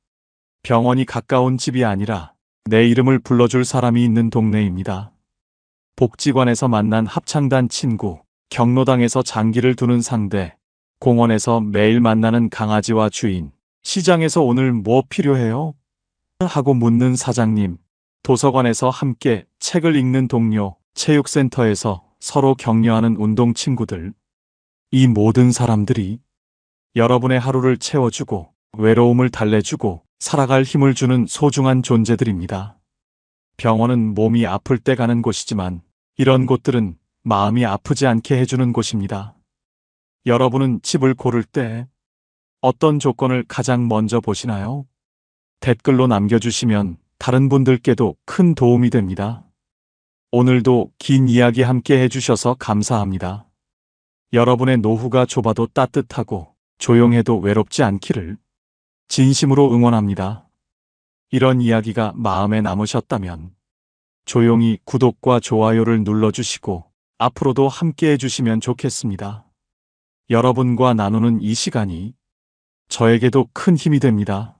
병원이 가까운 집이 아니라 내 이름을 불러줄 사람이 있는 동네입니다. 복지관에서 만난 합창단 친구, 경로당에서 장기를 두는 상대, 공원에서 매일 만나는 강아지와 주인, 시장에서 오늘 뭐 필요해요? 하고 묻는 사장님, 도서관에서 함께 책을 읽는 동료, 체육센터에서 서로 격려하는 운동 친구들. 이 모든 사람들이 여러분의 하루를 채워주고 외로움을 달래주고 살아갈 힘을 주는 소중한 존재들입니다. 병원은 몸이 아플 때 가는 곳이지만 이런 곳들은 마음이 아프지 않게 해주는 곳입니다. 여러분은 집을 고를 때 어떤 조건을 가장 먼저 보시나요? 댓글로 남겨주시면 다른 분들께도 큰 도움이 됩니다. 오늘도 긴 이야기 함께 해주셔서 감사합니다. 여러분의 노후가 좁아도 따뜻하고 조용해도 외롭지 않기를 진심으로 응원합니다. 이런 이야기가 마음에 남으셨다면 조용히 구독과 좋아요를 눌러주시고 앞으로도 함께 해주시면 좋겠습니다. 여러분과 나누는 이 시간이 저에게도 큰 힘이 됩니다.